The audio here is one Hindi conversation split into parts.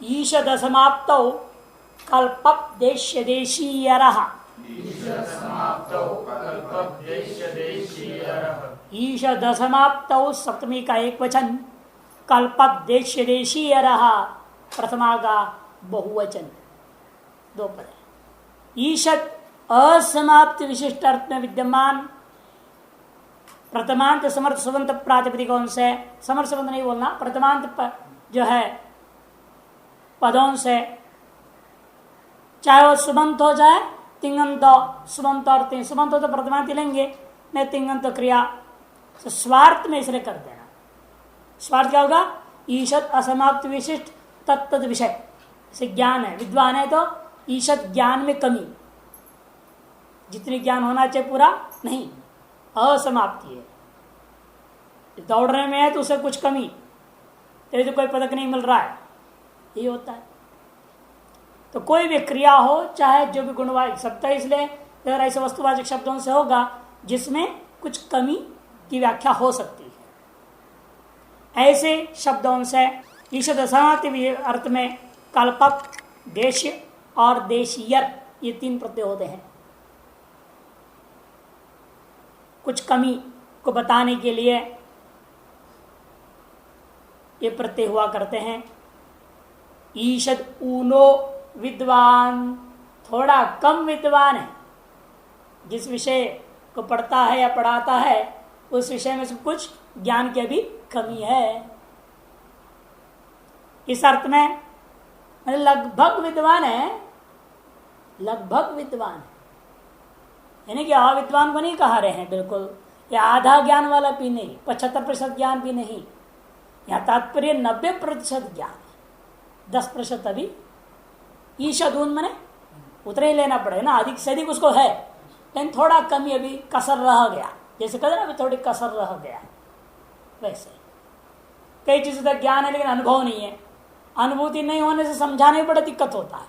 ईशदसमाप्तौ कल्पदेश्यदेशीयरः ईशदसमाप्तौ सप्तमी का एक वचन, कल्पदेश्यदेशीयरः प्रथमा का बहुवचन, दो पद है। ईशद असमाप्त विशिष्ट अर्थ में विद्यमान प्रथमांत समर्थ सुबंत प्रातिपदिकों से, समर्थ सुबंत नहीं बोलना, प्रथमांत जो है पदों से, चाहे वो सुबंत हो जाए तिंगंत, सुबंत और सुबंत हो तो प्रथमांत लेंगे, नहीं तिंगंत क्रिया तो स्वार्थ में इसलिए कर देना। स्वार्थ क्या होगा? ईशद असमाप्त विशिष्ट तत्त विषय से ज्ञान है, विद्वान है तो ईशद ज्ञान में कमी, जितनी ज्ञान होना चाहिए पूरा नहीं, असमाप्ति है। दौड़ने में है तो उसे कुछ कमी, तेरे तो कोई पदक नहीं मिल रहा है, ये होता है। तो कोई भी क्रिया हो चाहे जो भी गुणवाचक शब्द है, इसलिए अगर ऐसे वस्तुवाचक शब्दों से होगा जिसमें कुछ कमी की व्याख्या हो सकती है, ऐसे शब्दों से ईशद असमाप्ति अर्थ में कल्पक, देश्य और देशीयर ये तीन प्रत्यय होते हैं। कुछ कमी को बताने के लिए ये प्रत्यय हुआ करते हैं। ईशद ऊनो विद्वान, थोड़ा कम विद्वान है, जिस विषय को पढ़ता है या पढ़ाता है उस विषय में से कुछ ज्ञान की अभी कमी है। इस अर्थ में लगभग विद्वान है, लगभग विद्वान है, यानी कि अविद्वान को नहीं कहा रहे हैं बिल्कुल, या आधा ज्ञान वाला भी नहीं, 75% ज्ञान भी नहीं, या तात्पर्य 90% ज्ञान, 10% अभी ईशदून मने उतरे ही लेना पड़ेगा ना, अधिक से अधिक उसको है, लेकिन थोड़ा कमी अभी कसर रह गया, जैसे कहते ना अभी थोड़ी कसर रह गया, वैसे कई चीजों का ज्ञान है लेकिन अनुभव नहीं है। अनुभूति नहीं होने से समझाने में बड़ा दिक्कत होता है,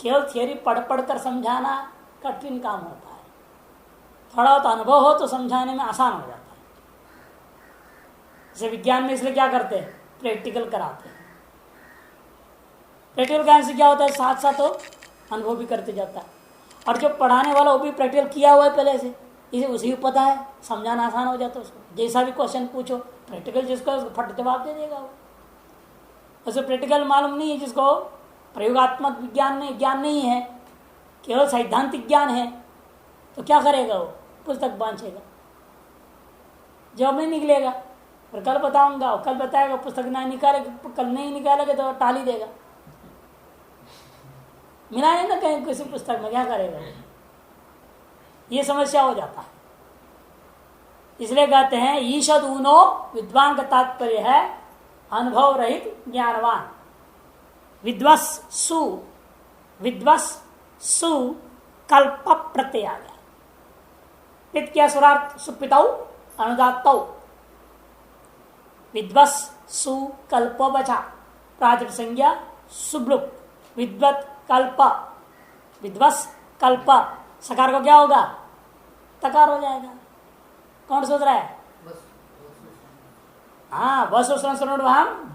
केवल थियरी पढ़ पढ़ कर समझाना कठिन काम होता है, थोड़ा बहुत अनुभव हो तो समझाने में आसान हो जाता है। जैसे विज्ञान में इसलिए क्या करते हैं, प्रैक्टिकल कराते हैं। प्रैक्टिकल कराने से क्या होता है, साथ साथ वो अनुभव भी करते जाता है, और जो पढ़ाने वाला वो भी प्रैक्टिकल किया हुआ है पहले से, इसे उसे भी पता है, समझाना आसान हो जाता है उसको। जैसा भी क्वेश्चन पूछो प्रैक्टिकल जिसको उसको फट जवाब दे देगा वो। उसे प्रैक्टिकल मालूम नहीं है जिसको, प्रयोगात्मक ज्ञान नहीं है, केवल सैद्धांतिक ज्ञान है, तो क्या करेगा वो, पुस्तक बांचेगा, जवाब नहीं निकलेगा, और कल बताऊंगा, कल बताएगा, पुस्तक ना निकालेगा, कल नहीं निकालेगा तो टाली देगा, मिला है ना कहीं किसी पुस्तक में, क्या करेगा, ये समस्या हो जाता है। इसलिए कहते हैं ईशद ऊनो विद्वान का तात्पर्य है अनुभव रहित ज्ञानवान। विद्वस सु कल्प प्रत्यय आ गया, पित क्या स्वरार्थ सुपितौ अनुदातौ, विद्वस सु कल्प बचा, प्रातिपदिक संज्ञा सुब्लुक, विद्वत कल्प, विद्वस कल्प, सकार को क्या होगा, तकार हो जाएगा। कौन सोच रहा है, हाँ वसु संस्करण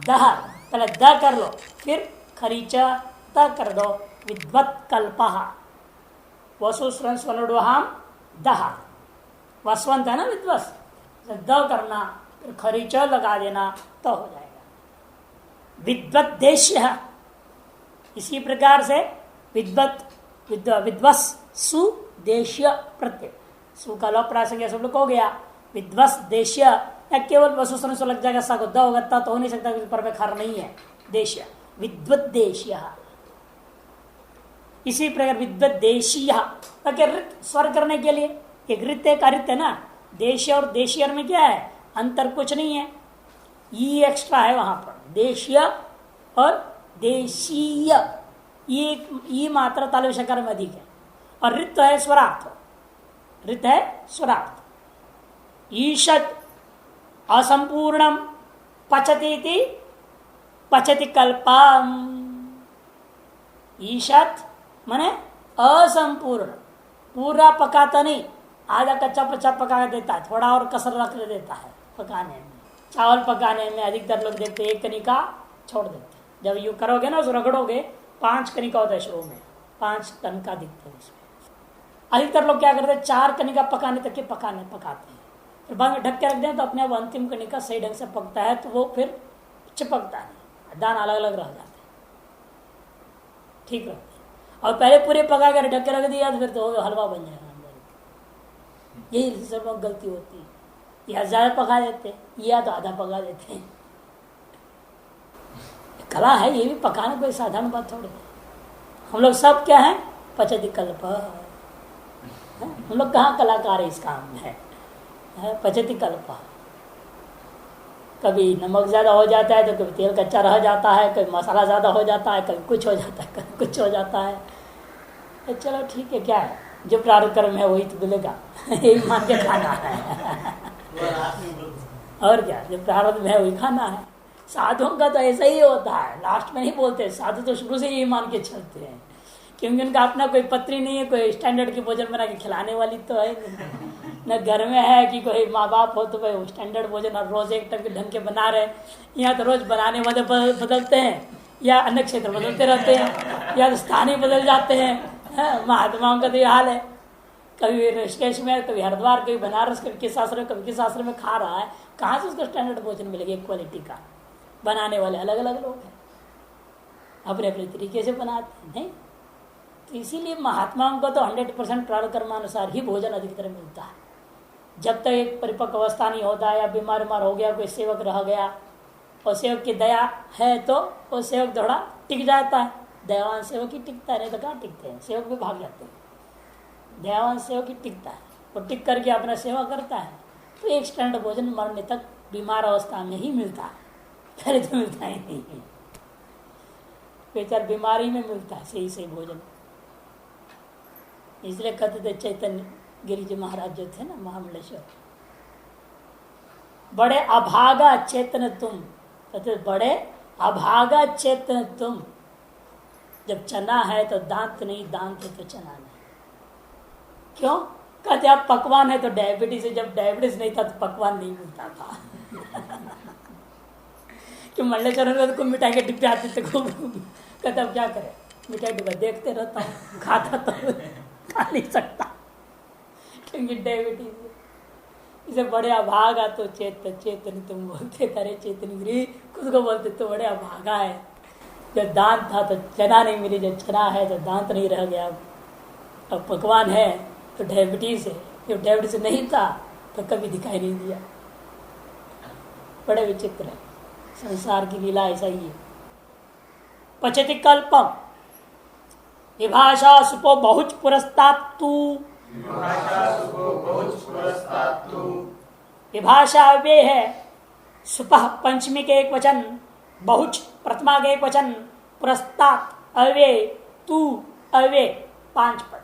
दह, पहले द कर लो, फिर खरीच त कर दो, विद्वत कल्पः, वसु संस्करण दह, वसवंत है ना विद्वस, द करना फिर खरीच लगा देना तो हो जाएगा। विद्वत देश्य, इसी प्रकार से विद्वत विद्वस सुदेश्य प्रत्यय, सु का लोप प्रासंगिक सब लोग हो गया, विद्वस देश्य, या केवल वसु से लग जाएगा, सा को द होगा तो हो नहीं सकता, पर में खर नहीं है, देश्य विद्वत देशीय। इसी प्रकार विद्वत देशीय स्वर करने के लिए एक रित एक अरित है ना, देश और देशीय में क्या है, अंतर कुछ नहीं है, ई एक्स्ट्रा है वहां पर, देशीय और देशीय, ये मात्रा तालव्य शकार में अधिक है, और रित है स्वरार्थ, रित है स्वरार्थ। ईशद असंपूर्णम पचती पचति कल्पम, ईशद माने असंपूर्ण, पूरा पकाता नहीं, आधा कच्चा पच्चा पका देता है, थोड़ा और कसर रख देता है पकाने में। चावल पकाने में अधिकतर लोग देखते एक कनिका छोड़ देते, जब यू करोगे ना, उस रगड़ोगे 5 कनिका होता है शुरू में, 5 कनिका दिखते हैं इसमें। अधिकतर लोग क्या करते हैं, 4 कनिका पकाने तक के पकाते हैं, फिर बाद में ढक के रख दें तो अपने आप अंतिम कनिका सही ढंग से पकता है, तो वो फिर चिपकता है, दान अलग अलग रह जाते हैं, ठीक रहते हैं। और पहले पूरे पका कर ढक के रख दिया तो फिर तो हलवा बन जाएगा। यही सब लोग गलती होती है, या ज्यादा पका देते हैं या तो आधा पका देते हैं। कला है ये भी, पकाना कोई साधारण बात थोड़ी है। हम लोग सब क्या है, पचति कल्प, हम लोग कहाँ कलाकार है इस काम में है, पचति कल्प। कभी नमक ज्यादा हो जाता है तो कभी तेल कच्चा रह जाता है, कभी मसाला ज्यादा हो जाता है, कभी कुछ हो जाता है, कभी कुछ हो जाता है। तो चलो ठीक है, क्या है, जो प्रारब्ध कर्म है वही तो मिलेगा, यही मान के खाना है। और क्या, जो प्रारब्ध में है वही खाना है। साधुओं का तो ऐसा ही होता है, लास्ट में नहीं बोलते, साधु तो शुरू से यही मान के चलते हैं, क्योंकि उनका अपना कोई पत्री नहीं है, कोई स्टैंडर्ड की भोजन बना के खिलाने वाली तो है न घर में है कि कोई माँ बाप हो तो भाई स्टैंडर्ड भोजन और रोज एक टाइप के ढंग के बना रहे। यहाँ तो रोज बनाने वाले बदलते हैं, या अन्य क्षेत्र बदलते रहते हैं, या तो स्थान ही बदल जाते हैं। महात्माओं का तो ये हाल है, कभी ऋषिकेश में, कभी हरिद्वार, कभी बनारस, कभी किस आश्रम में, कभी किस आश्रम में खा रहा है। कहाँ से उसको स्टैंडर्ड भोजन मिलेगा क्वालिटी का? बनाने वाले अलग अलग लोग हैं, अपने अपने तरीके से बनाते हैं। नहीं तो इसीलिए महात्माओं को तो 100% प्रारब्ध कर्मानुसार ही भोजन अधिकतर मिलता है। जब तक एक परिपक्व अवस्था नहीं होता है, या बीमार हो गया, कोई सेवक रह गया और सेवक की दया है तो वो सेवक थोड़ा टिक जाता है। दयावान सेवक ही टिकता है, नहीं तो कहाँ टिकते हैं, सेवक भी भाग जाते हैं। दयावान सेवक ही टिकता है, वो टिक करके अपना सेवा करता है। तो एक स्टैंडर्ड भोजन मरने तक बीमार अवस्था में ही मिलता है, पहले तो मिलता ही नहीं। बेचार बीमारी में मिलता है सही सही भोजन। इसलिए कहते थे चैतन्य गिरि जी महाराज जो थे ना, महामंडलेश्वर, बड़े अभागा चेतन तुम, कहते बड़े अभागा चेतन तुम। जब चना है तो दांत नहीं, दांत है तो चना नहीं। क्यों? कहते आप पकवान है तो डायबिटीज है, जब डायबिटीज नहीं था तो पकवान नहीं मिलता था। कि मंडलेश्वर में तो मिठाई के डिब्बे आते थे खूब, कहते अब क्या करें, मिठाई डिब्बा देखते रहता हूँ, खाता तो खा नहीं सकता क्योंकि डायबिटीज। इसे बड़े अभागा तो चेतन तुम बोलते, करे चेतन खुद को बोलते तो बड़े अभागा है। जब दांत था तो चना नहीं मिली, जब चना है तो दांत नहीं रह गया, अब पकवान है तो डायबिटीज है, जब डायबिटीज नहीं था तो कभी दिखाई नहीं दिया। बड़े विचित्र है संसार की लीला, ऐसा ही है। पचति कल्पम विभाषा सुपो बहुच पुरस्तात्तु, विभाषा वे है सुपह पंचमी के एक वचन, बहुच प्रथमा के एक वचन, पुरस्तात अवे तू अवे 5 पद।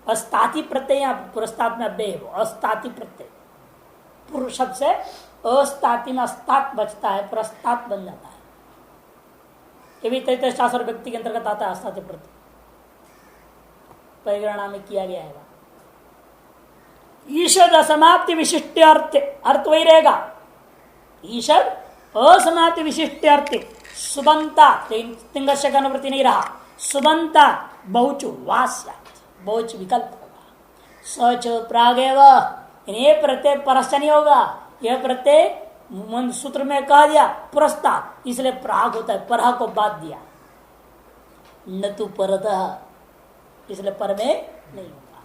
अस्ताति प्रत्यय पुरस्तात में अव्यय है, अस्ताति प्रत्यय पुरुष शब्द से अस्ताति में अस्तात बचता है, पुरस्तात बन जाता है। ये भी तैतृय शास्त्र व्यक्ति के अंतर्गत आता है। अस्ताति प्रत्यय परिगणना में किया गया है। ईषद असमाप्ति विशिष्ट अर्थ वही रहेगा। ईषद असमाप्ति विशिष्ट अर्थ सुबंता, तिंगश का अनुवृत्ति नहीं रहा, सुबंता बहुच वास्य, बहुच विकल्प होगा। सच प्रागेव, इन्हें प्रत्यय परस्य नहीं होगा, यह प्रत्यय सूत्र में कह दिया पुरस्ताद, इसलिए प्राग होता है, परह को बाद दिया, न तो परतः, इसलिए पर में नहीं होगा।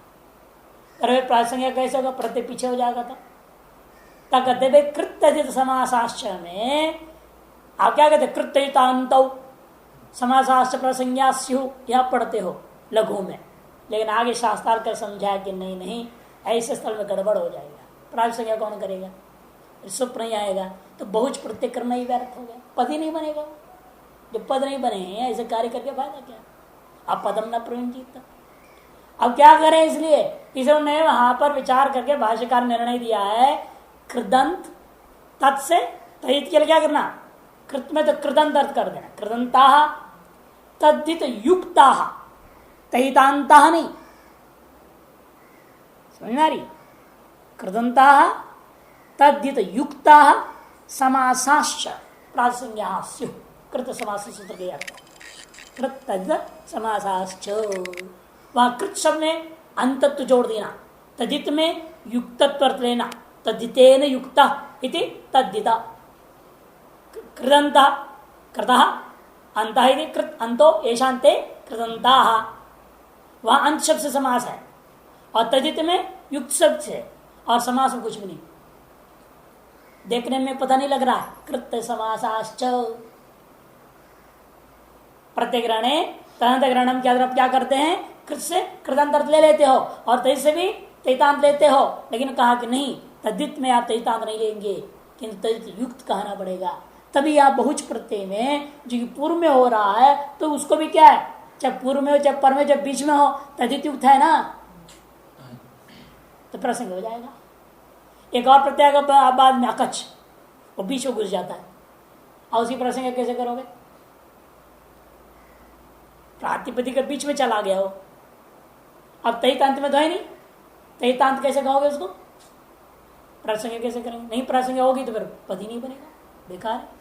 पर में प्रासंगिक कैसे होगा, प्रत्यय पीछे हो जाएगा। तब कहते भाई कृत्य समासाश्च में आप क्या कहते, कृत्ययुतांत समासाश्च प्रसंज्ञा स्यु, यह पढ़ते हो लघु में, लेकिन आगे शास्त्रार कर समझाया कि नहीं नहीं, ऐसे स्थल में गड़बड़ हो जाएगा, प्राग संज्ञा कौन करेगा, सुप नहीं आएगा तो बहुच प्रत्यय करना ही व्यर्थ हो गया, पद ही नहीं बनेगा। जब पद नहीं बने हैं ऐसे कार्य करके फायदा क्या, अब पदम न प्रयुंजीत। अब क्या करें, इसलिए इसने वहां पर विचार करके भाष्यकार निर्णय दिया है, कृदंत तत् से तहित के लिए क्या करना, कृत में तो कृदंत अर्थ कर देना, कृदंता तद्धित युक्ता, तहितांता नहीं, समझना रही, कृदंता तद्धित युक्ता समासाश्च, प्रासंज्ञा स्यु कृत समास सूत्र के अर्थ कृत तद्ध समासाश्च। वहां कृत शब्द में अंतत्व जोड़ देना, तदित में युक्तत्व अर्थ लेना, तद्दितेन युक्त इति तद्दिता कृदंत कृतः अंत कृत अंतो येषांते कृदंता। वहां अंत शब्द से समास है और तदित में युक्त शब्द से, और समास में कुछ भी नहीं। देखने में पता नहीं लग रहा है कृत समासाश्च। प्रत्यग्रहणे तदंत ग्रहणम के अंदर क्या करते हैं, कृत से कृदंत अर्थ ले लेते हो और तदित से भी तैतांत लेते हो, लेकिन कहा कि नहीं तद्दित में आप तैतांत नहीं लेंगे, किंतु तद्दित युक्त कहना पड़ेगा। तभी आप बहुच प्रत्यय में जो पूर्व में हो रहा है तो उसको भी क्या है, चाहे पूर्व में हो चाहे पर में जब बीच में हो तद्दित युक्त है ना, तो प्रसंग हो जाएगा। एक और प्रत्यय का बाद में अकच, वो बीच में घुस जाता है, और उसी प्रसंग कैसे करोगे, प्रातिपदिक के बीच में चला गया हो, अब तैतांत में तो है नहीं, तैतांत कैसे कहोगे उसको, प्रसंग कैसे करेंगे, नहीं प्रसंग होगी तो फिर पद ही नहीं बनेगा, बेकार है।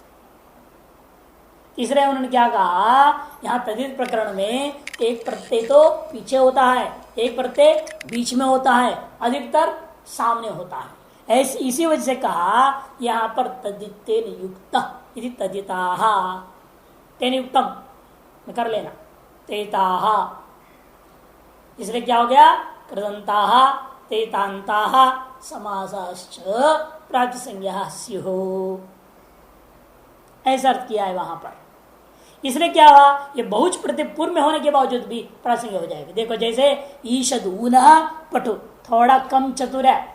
तीसरे उन्होंने क्या कहा, यहां तद्धित प्रकरण में एक प्रत्यय तो पीछे होता है, एक प्रत्यय बीच में होता है, अधिकतर सामने होता है। ऐसी इसी वजह से कहा यहां पर तद्धितेन युक्त इति तद्धिताः, तेन युक्तम कर लेना, तेताः, इसलिए क्या हो गया, कृदंताः तेतान्ताः समासाश्च प्रातिसंज्ञा स्युः, ऐसा अर्थ किया है वहां पर। इसलिए क्या हुआ, ये बहुच प्रत्यय पूर्व में होने के बावजूद भी प्रासंगिक हो जाएगा। देखो जैसे ईशद ऊनः पटु, थोड़ा कम चतुर है,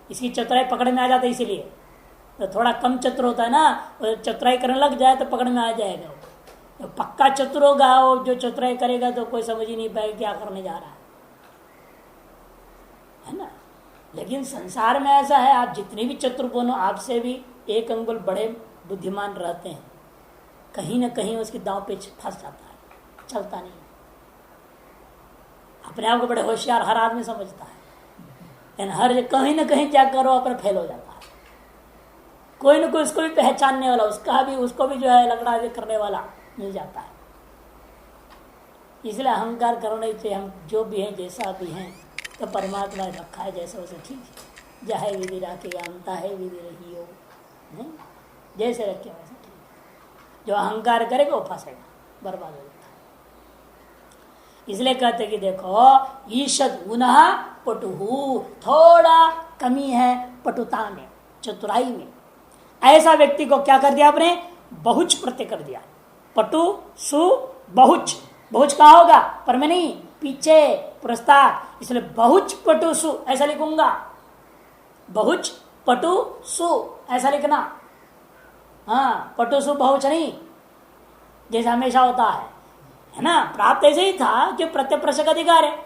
इसकी चतुराई पकड़ में आ जाता है, इसीलिए तो थोड़ा कम चतुर होता है ना, चतुराई करने लग जाए तो पकड़ में आ जाएगा। तो पक्का चतुर होगा वो, जो चतुराई करेगा तो कोई समझ ही नहीं पाएगा क्या करने जा रहा है ना। लेकिन संसार में ऐसा है, आप जितने भी चतुर बनो, आपसे भी एक अंगुल बड़े बुद्धिमान रहते हैं, कहीं ना कहीं उसकी दांव पे फंस जाता है, चलता नहीं। अपने आप को बड़े होशियार हर आदमी समझता है, लेकिन हर कहीं ना कहीं क्या करो अपना फेल हो जाता है। कोई ना कोई उसको भी पहचानने वाला, उसको भी जो है लगड़ा करने वाला मिल जाता है। इसलिए अहंकार करने से हम जो भी हैं जैसा भी हैं तो परमात्मा ने रखा है जैसा उसे ठीक है, जाहे विधि राखेगा अंता है विधि रही हो, नहीं जैसे रखे वैसे ठीक। जो अहंकार करेगा वो फंसेगा, बर्बाद हो जाता है। इसलिए कहते कि देखो ईशद उनः पटुहु, थोड़ा कमी है पटुता में, चतुराई में। ऐसा व्यक्ति को क्या कर दिया आपने, बहुच प्रत्यय कर दिया, पटु सु बहुच। बहुच कहा होगा पर में नहीं, पीछे पुरस्तार, इसलिए बहुच पटु सु ऐसा लिखूंगा, बहुच पटु सु ऐसा लिखना। हाँ, पटु सु बहुच नहीं जैसे हमेशा होता है ना। प्राप्त ऐसे ही था कि प्रत्यप्रशक अधिकार है,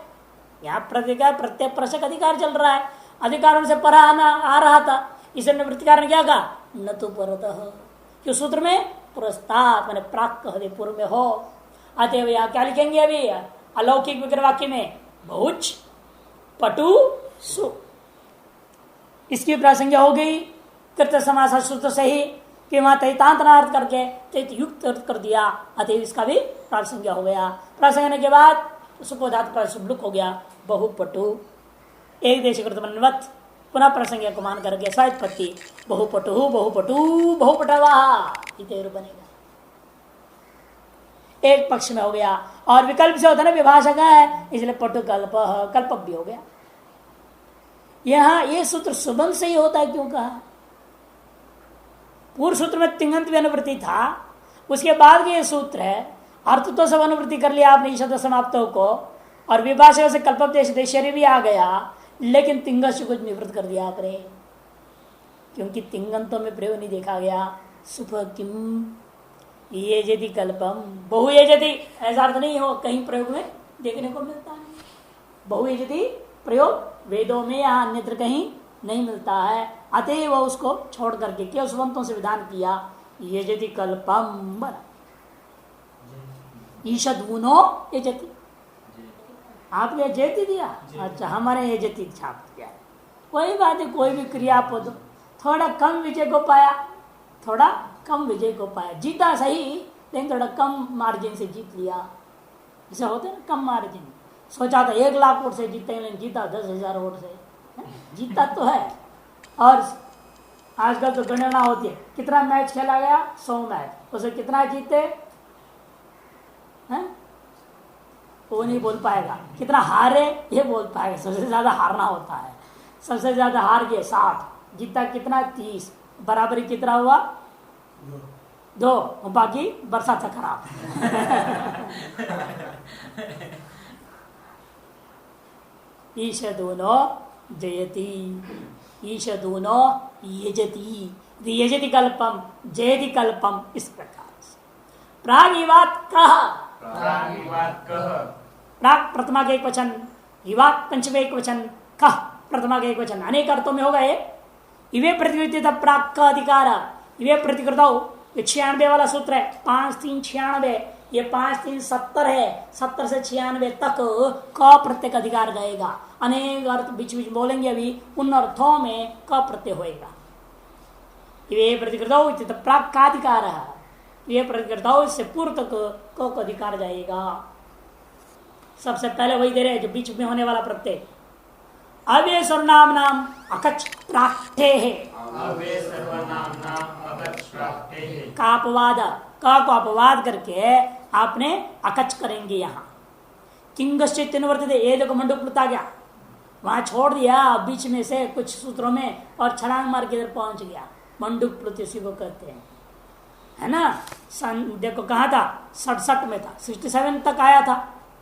यहाँ प्रत्यप्रशक अधिकार चल रहा है, अधिकारों से परा आना आ रहा था, इसलिए निवृत्तिकार ने क्या कहा, न तो परतः, क्यों सूत्र में पुरस्तात् मैंने प्राक पूर्व में हो। अतएव यहाँ क्या लिखेंगे अभी अलौकिक विग्रह वाक्य में, बहुच पटु सु, इसकी प्रासंज्ञा हो गई कृत समास सूत्र से ही कि वहां तैतांत अर्थ करके तैत युक्त अर्थ कर दिया, अतएव इसका भी प्रासंज्ञा हो गया। प्रासंज्ञा के बाद सुपोधात पर सुबलुक हो गया, बहुपटु एक देश कृतवत, पुनः प्रसंज्ञा को मान करके स्वायत्पत्ति बहुपटु बहुपटु बहुपटवा इत्यादि बनेगा, एक पक्ष में हो गया। और विकल्प से होता ना विभाषक है, इसलिए पटु कल्प कल्पक भी हो गया। यहां ये सूत्र सुबंध से ही होता है, क्यों कहा, पूर्व सूत्र में तिंगंत भी अनुवृत्ति था, उसके बाद ये सूत्र है, अर्थ तो सब अनुवृत्ति कर लिया आपने ईशद समाप्तों को, और विभाषक से कल्पदेश देशरी भी आ गया, लेकिन तिंग से कुछ निवृत्त कर दिया आपने, क्योंकि तिंगंतों में प्रयोग नहीं देखा गया। सुख किम ये यदि कल्पम बहु ये यदि, ऐसा अर्थ नहीं हो कहीं प्रयोग में देखने को मिलता है। बहु ये यदि प्रयोग वेदों में या अन्यत्र कहीं नहीं मिलता है, अतएव वो उसको छोड़ करके केवल सुबंतों से विधान किया, ये यदि कल्पम बना। ईशद ऊनो ये जति, आपने जयति दिया, अच्छा हमारे ये जति छाप दिया। वही बात है, कोई भी क्रियापद थोड़ा कम विजय को पाया थोड़ा कम विजय को पाया, जीता सही लेकिन थोड़ा कम मार्जिन से जीत लिया। जैसे होते हैं ना कम मार्जिन, सोचा था 1 लाख वोट से जीते लेकिन जीता 10,000 वोट से, जीता तो है। और आजकल तो गणना होती है कितना मैच खेला गया, 100 मैच, उसे कितना जीते हैं वो नहीं बोल पाएगा, कितना हारे ये बोल पाएगा। सबसे ज्यादा हारना होता है, सबसे ज्यादा हार गए 60, जीता कितना 30, बराबरी कितना हुआ 2, बाकी बरसात से खराब। ईश दोनों जयती, ईश दोनों यजती, यजति कल्पम जयति कल्पम, इस प्रकार से प्रागिवात कह, प्राग प्रथमा के एक वचन, विवाद पंचमे एक वचन, कह प्रथमा के एक वचन, अनेक अर्थों में होगा ये। इवे प्रतिकृत प्राग का अधिकार, इवे प्रतिकृत 96 वाला सूत्र है, 5 3 96, ये 5 3 70 है, 70 से 96 तक क प्रत्यय का अधिकार गएगा। अनेक अर्थ बीच बीच बोलेंगे, अभी उन अर्थों में क प्रत्यय होएगा। ये प्रतिकृत प्राग का अधिकार है, ये प्रतिकृत इससे पूर्व तक क अधिकार जाएगा। सबसे पहले वही दे रहे जो बीच में होने वाला प्रत्यय, अव्यय सर्वनाम नाम अकच प्राक्ठे है, का अपवाद, का को अपवाद करके आपने अकच करेंगे। यहाँ किंगश्चित वर्तते, ये देखो मंडूक आ गया, वहां छोड़ दिया बीच में से कुछ सूत्रों में और छलांग मार के इधर पहुंच गया। मंडूक प्लुत इसी को कहते हैं, है ना। देखो कहा था 67 में था, 67 तक आया था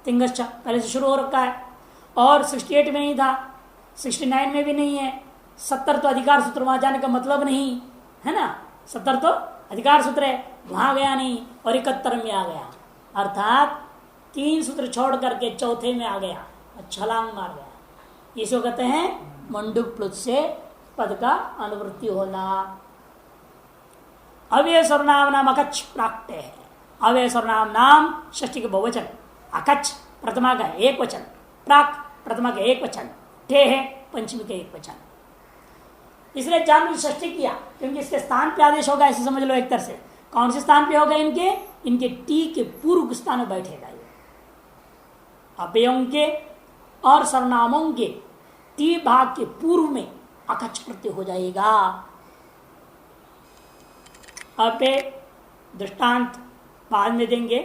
तिंगश्च, पहले से शुरू हो रखा है, और 68 में नहीं था, 69 में भी नहीं है। 70 तो अधिकार सूत्र, वहां जाने का मतलब नहीं है ना, 70 तो अधिकार सूत्र है, वहां गया नहीं, और 71 में आ गया, अर्थात 3 सूत्र छोड़ करके चौथे में आ गया, छलांग मार गया। इसको कहते हैं मंडूक प्लुत से पद का अनुवृत्ति होना। अव्यय सर्वनाम नाम अकच प्राक्टे है, अव्यय सर्वनाम नाम षष्ठी के बहुवचन, अकच प्रथमा का एक वचन, प्राक प्रथमा का एक वचन, ठे है पंचमी का एक वचन। इसलिए जान षष्ठी किया क्योंकि इसके स्थान पे आदेश होगा, ऐसे समझ लो एक तरह से। कौन से स्थान पे होगा? इनके टी के पूर्व स्थान में बैठेगा ये। अव्ययों के और सर्वनामों के टी भाग के पूर्व में अकच प्रत्यय हो जाएगा। अब दृष्टांत बाद में देंगे,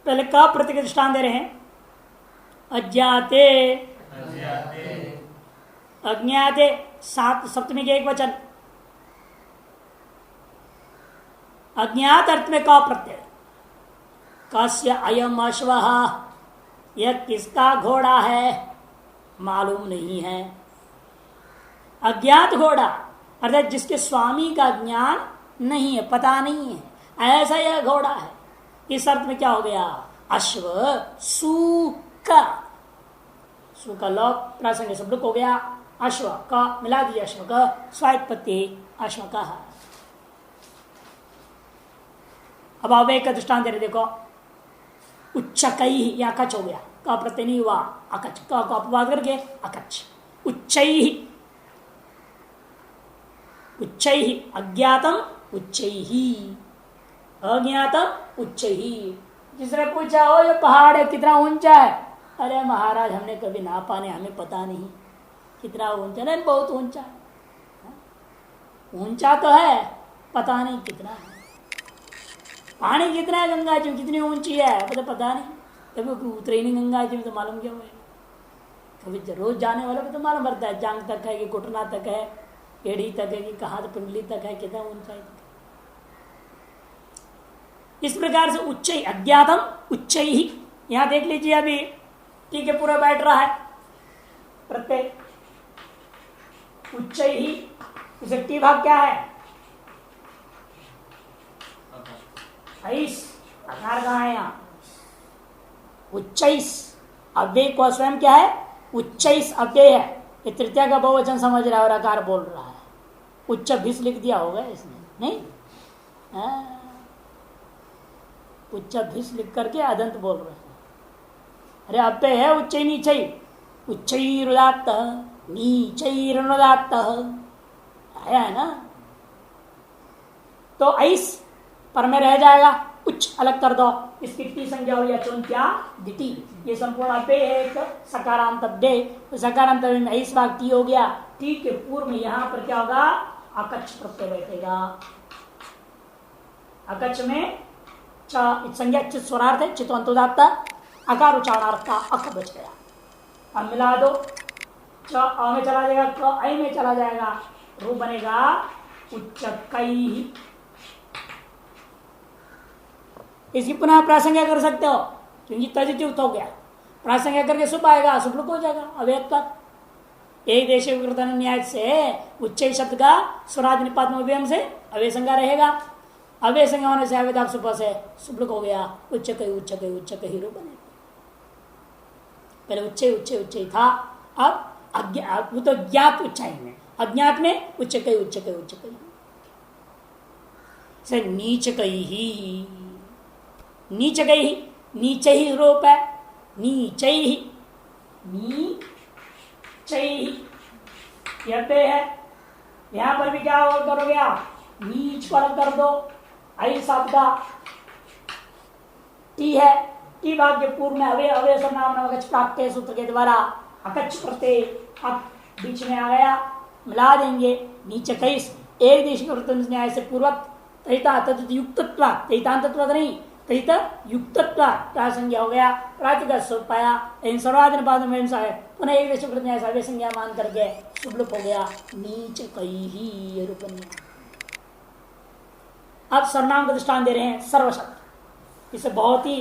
पहले का प्रत्यय दृष्टांत दे रहे हैं। अज्ञाते, अज्ञाते सप्तमी के एक वचन, अज्ञात अर्थ में का प्रत्यय, कस्य अयम अश्वः, यह किसका घोड़ा है मालूम नहीं है। अज्ञात घोड़ा अर्थात जिसके स्वामी का ज्ञान नहीं है, पता नहीं है, ऐसा यह घोड़ा है। इस अर्थ में क्या हो गया? अश्व सुका, सुका लोक प्रासंगिक शब्द हो गया, अश्व का मिला दिया, अश्व का स्वायत्पत्ति अश्व का है। अब अव्यय का दृष्टांत दे रहे, देखो उच्चकई, या अकच हो गया, का प्रत्यय नहीं हुआ, अकच, का को अपवाद करके अकच। उच्चैहि, उच्चैहि अज्ञातम उच्चैहि, अज्ञातम उच्चैहि। जिसने पूछा हो ये पहाड़ है कितना ऊंचा है, अरे महाराज हमने कभी नापा नहीं, हमें पता नहीं कितना ऊंचा, नहीं बहुत ऊंचा है। ऊंचा तो है, पता नहीं कितना है। पानी कितना है गंगा जी कितनी ऊंची है, पता नहीं, कभी उतरे नहीं गंगा जी में तो मालूम क्या हुआ। कभी रोज जाने वाले को तो मालूम पड़ता है, जांग तक है कि घुटना तक है, एड़ी तक है कि कहाँ पिंडली तक है, कितना ऊंचाई तक। इस प्रकार से उच्च अज्ञातम उच्च ही, यहां देख लीजिए अभी ठीक है, पूरा बैठ रहा है प्रत्यय उच्च ही। इसे टी भाग क्या है? आकार कहाँ है यहाँ? उच्चैस, अव्यय को स्वयं क्या है? उच्चैस अव्यय है। ये तृतीया का बहुवचन समझ रहा है और आकार बोल रहा है। उच्च भिस लिख दिया होगा इसने, नहीं? उच्च भिस लिख करके अदंत बोल रहे हैं। अरे अव्यय है उच्च नीचे, उच्चैरुदात्त नीचैरुदात्त है ना। तो ऐस पर में रह जाएगा, उच्च अलग कर दो, इसकी टी संज्ञा हो या चुंत्या दिटी। ये संपूर्ण पे एक सकारांत दे, तो सकारांत में ऐस भाग टी हो गया। टी के पूर्व में यहां पर क्या होगा, अकच्छ प्रत्यय बैठेगा। अकच्छ में संज्ञा चित स्वरार्थ है, चित्वंतोदात्त अकार उच्चारणार्थ का अक बच गया। अब मिला दो, च अ में चला जाएगा, क ऐ में चला जाएगा, रूप बनेगा उच्चकैः। इसकी पुनः प्रासंज्ञा कर सकते हो, क्योंकि तजित हो गया। प्रासंज्ञा करके सुप आएगा, सुपलुक हो जाएगा अवेद तक। एक देश न्याय से उच्च शब्द का स्वराज निपात से अवय संज्ञा रहेगा। अवय संज्ञा होने से अवेद सुप से सुपलुक हो गया, उच्च कही रूप बनेगा। पहले उच्च था, अब वो तो ज्ञात उच्चाई में, अज्ञात में उच्च कही से नीच कही नीच ही रूप है, नीच ही है। यहां पर भी क्या करोगे आप, नीच को अलग कर दो, आई शब्द टी है, टी भाग के पूर्व में अवे अवे नाम अकच्छ प्राप्त सूत्र के द्वारा अकच्छ प्रत्यय अब बीच में आ गया, मिला देंगे। नीचे कई एक देश के न्याय से पूर्वक तहिता युक्तत्व, तहितांतत्व नहीं, तहिता युक्तत्व क्या संज्ञा हो गया, प्रातिका सुप पाया। इन सर्वाधिन बाद में है, पुनः एक देश न्याय से अवे संज्ञा मान करके सुबलुप हो गया, नीच कई रूप। अब सर्वनाम का दृष्टान दे रहे हैं सर्वशब्द। इसे बहुत ही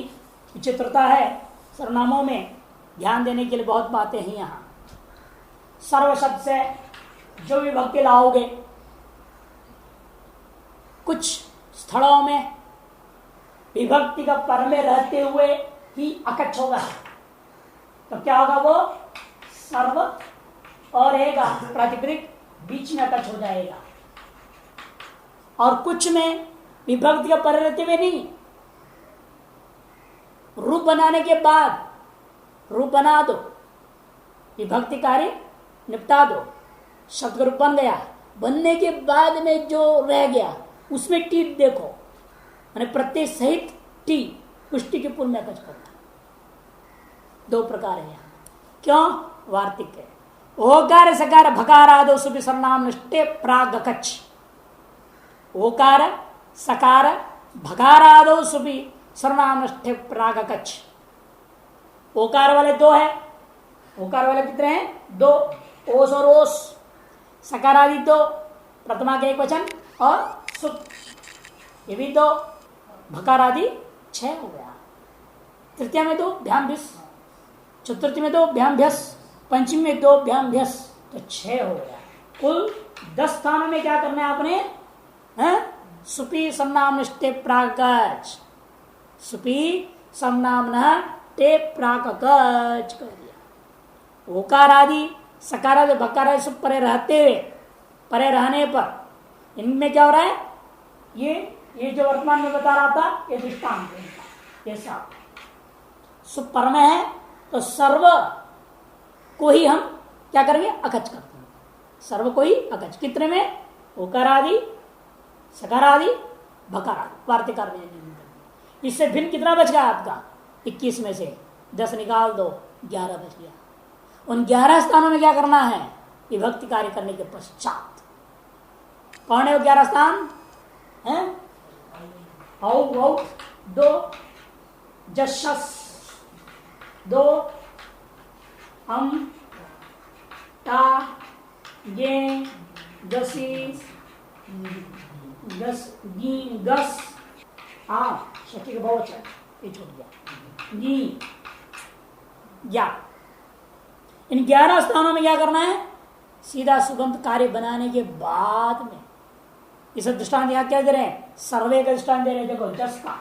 विचित्रता है, सर्वनामों में ध्यान देने के लिए बहुत बातें हैं। यहां सर्व शब्द से जो विभक्ति लाओगे, कुछ स्थलों में विभक्ति का पर में रहते हुए ही अकच्छ होगा, तो क्या होगा, वो सर्व और रहेगा प्रातिपदिक बीच में अकच्छ हो जाएगा। और कुछ में विभक्ति का पर रहते हुए नहीं, रूप बनाने के बाद रूप बना दो, विभक्ति कार्य निपटा दो, शब्द रूप बन गया, बनने के बाद में जो रह गया उसमें टी देखो, मैंने प्रत्यय सहित टी, पुष्टि के पूर्व में अकच्छ करना। दो प्रकार है यहाँ, क्यों, वार्तिक है। ओकार सकार भकार आदो सुबह सर्वनाम निष्ठे प्राग अकच्छ। ओकार सकार भकार आदो सुबह सर्वनाम निष्ठे प्राग अकच्छ। ओकार वाले दो है, ओकार वाले कितने हैं, दो, ओस और ओस। सकार आदि दो, प्रथमा के एक वचन और सुप, ये भी दो। भकार आदि 6 हो गया। तृतीय में 2 भ्याम्भ्यस, चतुर्थी में 2 भ्याम्भ्यस, पंचमी में 2 भ्याम्भ्यस, तो 6 हो गया। कुल 10 स्थानों में क्या करना है आपने, सुपी समनाम निष्ठे प्रागच, सुपी समनाम ते प्राकच कर दिया। ओकार आदि सकार आदि भकार आदि सब परे रहते हुए, परे रहने पर इनमें क्या हो रहा है, ये जो वर्तमान में बता रहा था, ये दृष्टांत है, ये सब सुप पर में है, तो सर्व को ही हम क्या करेंगे, अकच्छ करते हैं। सर्व को ही अकच्छ, कितने में, ओकार आदि सकार आदि भकार आदि, वार्तिकार में। इससे भिन्न कितना बच गया आपका, 21 में से 10 निकाल दो, 11 बच गया। उन 11 स्थानों में क्या करना है, विभक्ति कार्य करने के पश्चात। कौन है वो 11 स्थान है, दो जशस, 2 हम टा गे गसी गस गी गस, शक्ति का बहुत है, ये छूट गया, गी या। इन 11 स्थानों में क्या करना है, सीधा सुगंध कार्य बनाने के बाद में, इस दृष्टांत यहां क्या दे रहे हैं, सर्वे का दृष्टांत दे रहे हैं। देखो जस का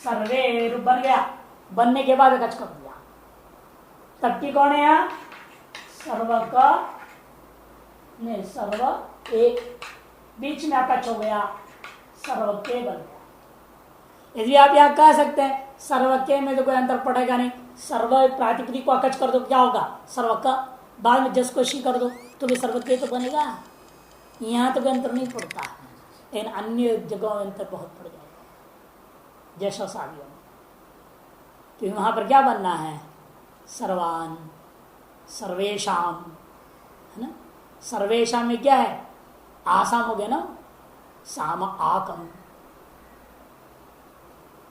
सर्वे रूप बन गया, बनने के बाद अकच्छ कर दिया, तब की कौन है यहां, सर्व का नहीं, सर्व एक बीच में अकच्छ हो गया, सर्व के बन गया। यदि आप यहां कह सकते हैं सर्व के में तो कोई अंतर पड़ेगा नहीं, सर्व प्रातिपदिक को अकच्छ कर दो, क्या होगा, सर्व का, बाद में जस को शी कर दो तो भी सर्व के तो बनेगा, यहां तो कोई अंतर नहीं पड़ता। लेकिन अन्य जगहों में अंतर बहुत पड़ जाएगा जशसादियों में। तो वहां पर क्या बनना है? सर्वान, सर्वेशाम, है ना। सर्वेशाम में क्या है? आसाम हो गया ना, साम आकम।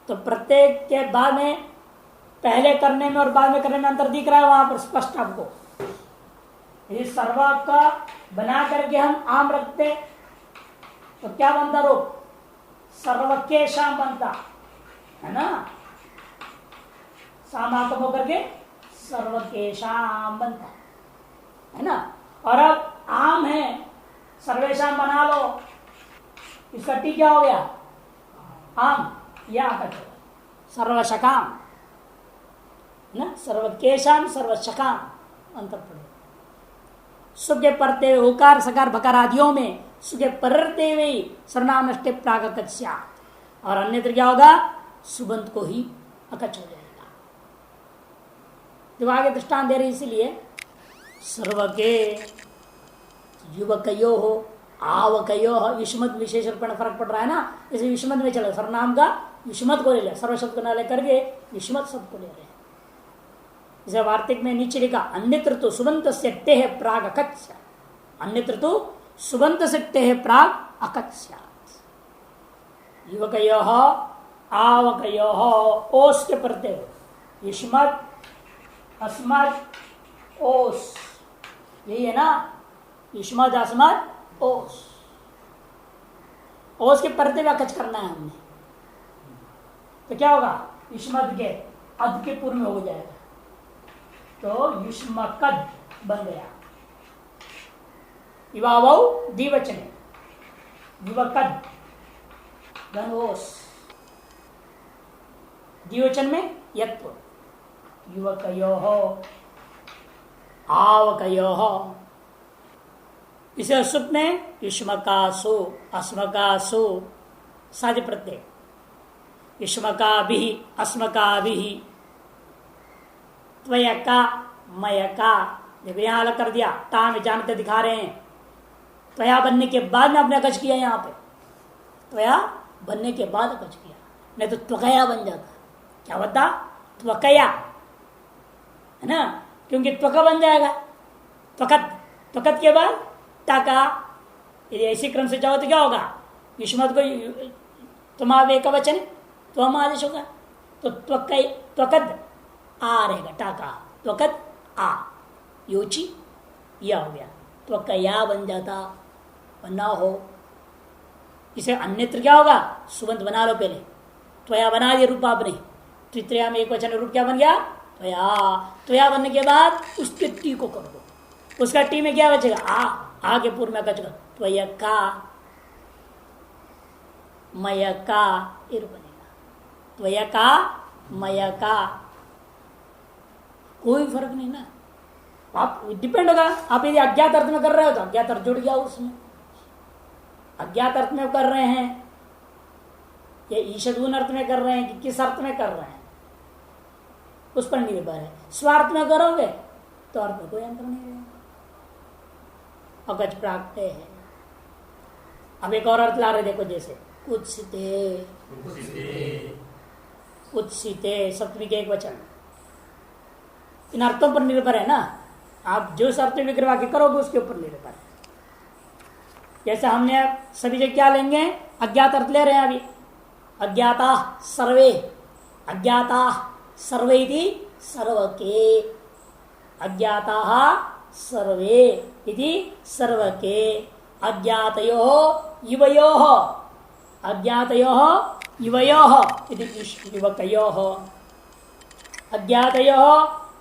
तो प्रत्येक के बाद में, पहले करने में और बाद में करने में अंतर दिख रहा है वहां पर स्पष्ट आपको। यदि सर्व का बना करके हम आम रखते तो क्या बनता? रूप सर्व के शाम बनता है ना, सामाकम होकर के सर्व के शाम बनता है ना। और अब आम है, सर्वेशाम बना लो, इसका टी क्या हो गया? आम, या सर्वशकाम ना, सर्वकेशाम सर्वशकाम अंतर पड़े। सुगे परते उकार सकार भकार आदियों में सुगे परते हुए सर्वनाम नष्टे प्रागकच्या, और अन्यत्र क्या होगा? सुबंत को ही अकच हो जाएगा। जब आगे दृष्टांत दे रहे इसीलिए सर्व के युवकयो हो आवकयो हो, युष्मत विशेष रूप में फर्क पड़ रहा है ना, इसे युष्मत में चले, सर्वनाम का युष्मत को ले लिया, सर्व शब्द को न लेकर के युष्मत शब्द को ले रहे हैं। जैसे वार्तिक में नीचे लिखा अन्यत्र तो सुबंत से है प्राग अकच्छ, अन्यत्र तो सुबंत से है प्राग अकच्छ। युवकयो आवकयो ओस के प्रत्यय युष्मत अस्मत ओस, यही है ना, युष्मत अस्मत ओस। ओस के प्रत्यय का अकच्छ करना है हमने, तो क्या होगा? युष्मत के अद के पूर्व में हो जाएगा, तो युष्मकद बन गया। युवावौ द्विवचन, युवकद धनोस, द्विवचन में यत्व, युवकयोः आवकयोः। इसे सुप में युष्मकासु अस्मकासु साध्य प्रत्यय, युष्मकाभिः अस्मकाभिः, त्वयका मयका। देखो यहां अलग कर दिया, ता में जानते दिखा रहे हैं। त्वया बनने के बाद में आपने अकच किया, यहां पे त्वया बनने के बाद अकच किया, नहीं तो त्वकया बन जाता। क्या बता? त्वकया है ना, क्योंकि त्वका बन जाएगा। त्वकत, त्वकत के बाद टाका, यदि ऐसी क्रम से जाओ तो क्या होगा? युष्मत को तुम एक वचन तो हम आदेश होगा, तो त्वकद आ रहेगा, टाका त्वकत आ, योची यह हो गया, त्वकया बन जाता, ना हो। इसे अन्यत्र क्या होगा? सुबंत बना लो पहले, त्वया बना दिया रूप आपने, तृतीया में एक वचन रूप क्या बन गया? त्वया। त्वया बनने के बाद उसके टी को कर दो, उसका टी में क्या बचेगा? आ के पूर्व में बचेगा त्वयका मयका, ये रूप बनेगा, त्वयका मयका। कोई फर्क नहीं ना, आप डिपेंड होगा। आप यदि अज्ञात अर्थ में कर रहे हो तो अज्ञात अर्थ जुड़ गया उसमें, अज्ञात अर्थ में कर रहे हैं या ईशदून अर्थ में कर रहे हैं कि किस अर्थ में कर रहे हैं उस पर निर्भर है। स्वार्थ में करोगे तो अर्थ में कोई अंतर नहीं रहेगा, अगज प्राप्त है। अब एक और अर्थ ला रहे, देखो जैसे कुत्सिते, कुत्सिते सप्तमी के एक वचन, इन अर्थों पर निर्भर है ना, आप जो अर्थ में विग्रह के करोगे उसके ऊपर निर्भर है। जैसे हमने सभी जगह क्या लेंगे? अज्ञात अर्थ ले रहे हैं अभी, अज्ञाता सर्वे, अज्ञाता सर्वे इति सर्व के, अज्ञाता सर्वे इति सर्व के, अज्ञातयो युवयो, अज्ञातयो युवयो इति युवकयो, अज्ञातयो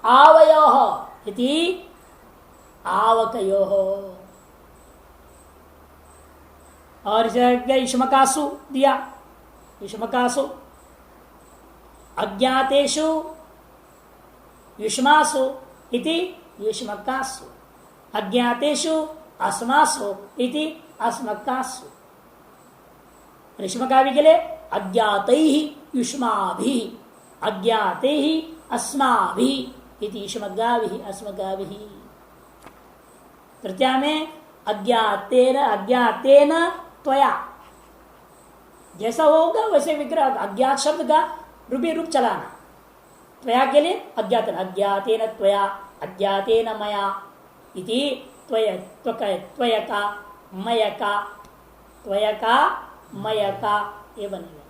आवयो इति आवकयो। और युष्मकासु दिया, युष्मकासु अज्ञातेषु युष्मासु इति युष्मकासु, अज्ञातेषु अस्मासु इति अस्मकासु। युष्मकाभि के लिए अज्ञातैः युष्माभिः, अज्ञातैः अस्माभिः इति युष्मगाभिः अस्मगाभिः। तृतीया में अज्ञातेन, अज्ञातेन त्वया, जैसा होगा वैसे विग्रह। अज्ञात शब्द का रूपी रूप चलाना। त्वया के लिए अज्ञात, अज्ञातेन त्वया, अज्ञातेन मया इति त्वयका मयका, त्वयका मयका, ये बनेगा।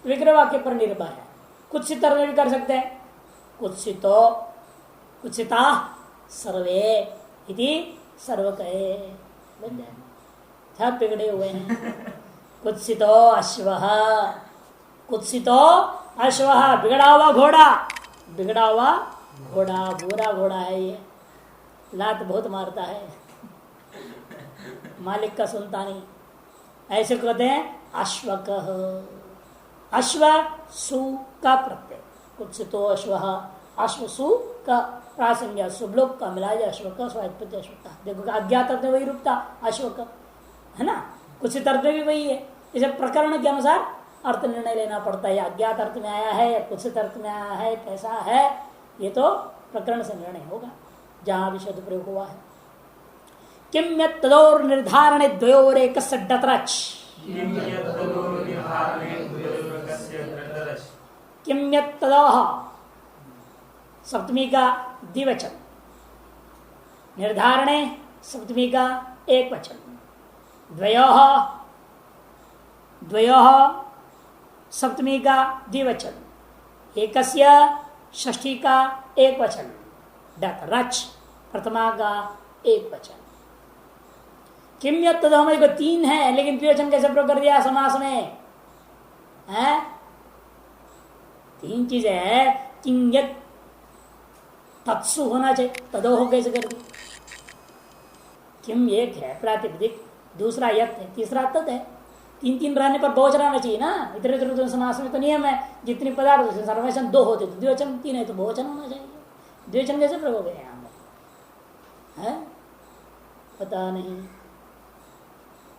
विग्रह वाक्य पर निर्भर है। कुत्सित में भी कर सकते हैं। कुत्सितो कुत्सिता सर्वे इति सर्वकये बन जाए। सब बिगड़े हुए हैं। कुत्सितो अश्वः, कुत्सितो अश्वः, बिगड़ा हुआ घोड़ा, बिगड़ा हुआ घोड़ा, बुरा घोड़ा है ये, लात बहुत मारता है, मालिक का सुनता नहीं। ऐसे कहते हैं अश्वकः। अश्व सु का प्रत्यय, कुत्सितो अश्वः, अश्व सु का प्रासंज्ञा, सुबलोक का मिला जाए अश्व का, स्वात्पत्ति अश्व का। देखो अज्ञात अर्थ में वही रूप था अश्व का, है ना। कुछ अर्थ में भी वही है। इसे प्रकरण के अनुसार अर्थ निर्णय लेना पड़ता है। अज्ञात अर्थ में आया है या कुछ अर्थ में आया है, कैसा है, ये तो प्रकरण से निर्णय होगा जहां भी शब्द प्रयोग हुआ है। किम तदोर निर्धारण द्वयोरेक डतरच, किम तदोह सप्तमी का द्विवचन, निर्धारणे सप्तमी का एक वचन, द्वयोः द्वयोः सप्तमी का द्विवचन, एकस्य षष्ठी का एक वचन, डतरच प्रथमा का एक वचन। किम यत् तद हमारे को तीन है, लेकिन द्विवचन कैसे प्रयोग कर दिया समास में है? तीन चीजें है। किम यत् तत्सु होना चाहिए, तदोह कैसे कर दी? किम एक है प्रातिपदिक, दूसरा यत् है, तीसरा तद है। तीन तीन रहने पर बहुवचन आना चाहिए ना। इधर इधर समास में तो नियम है, जितनी पदार्थ सर्ववचन दो होते तो द्विवचन, तीन है तो बहुवचन होना चाहिए। द्विवचन कैसे प्रयोग हो गए यहाँ है? पता नहीं।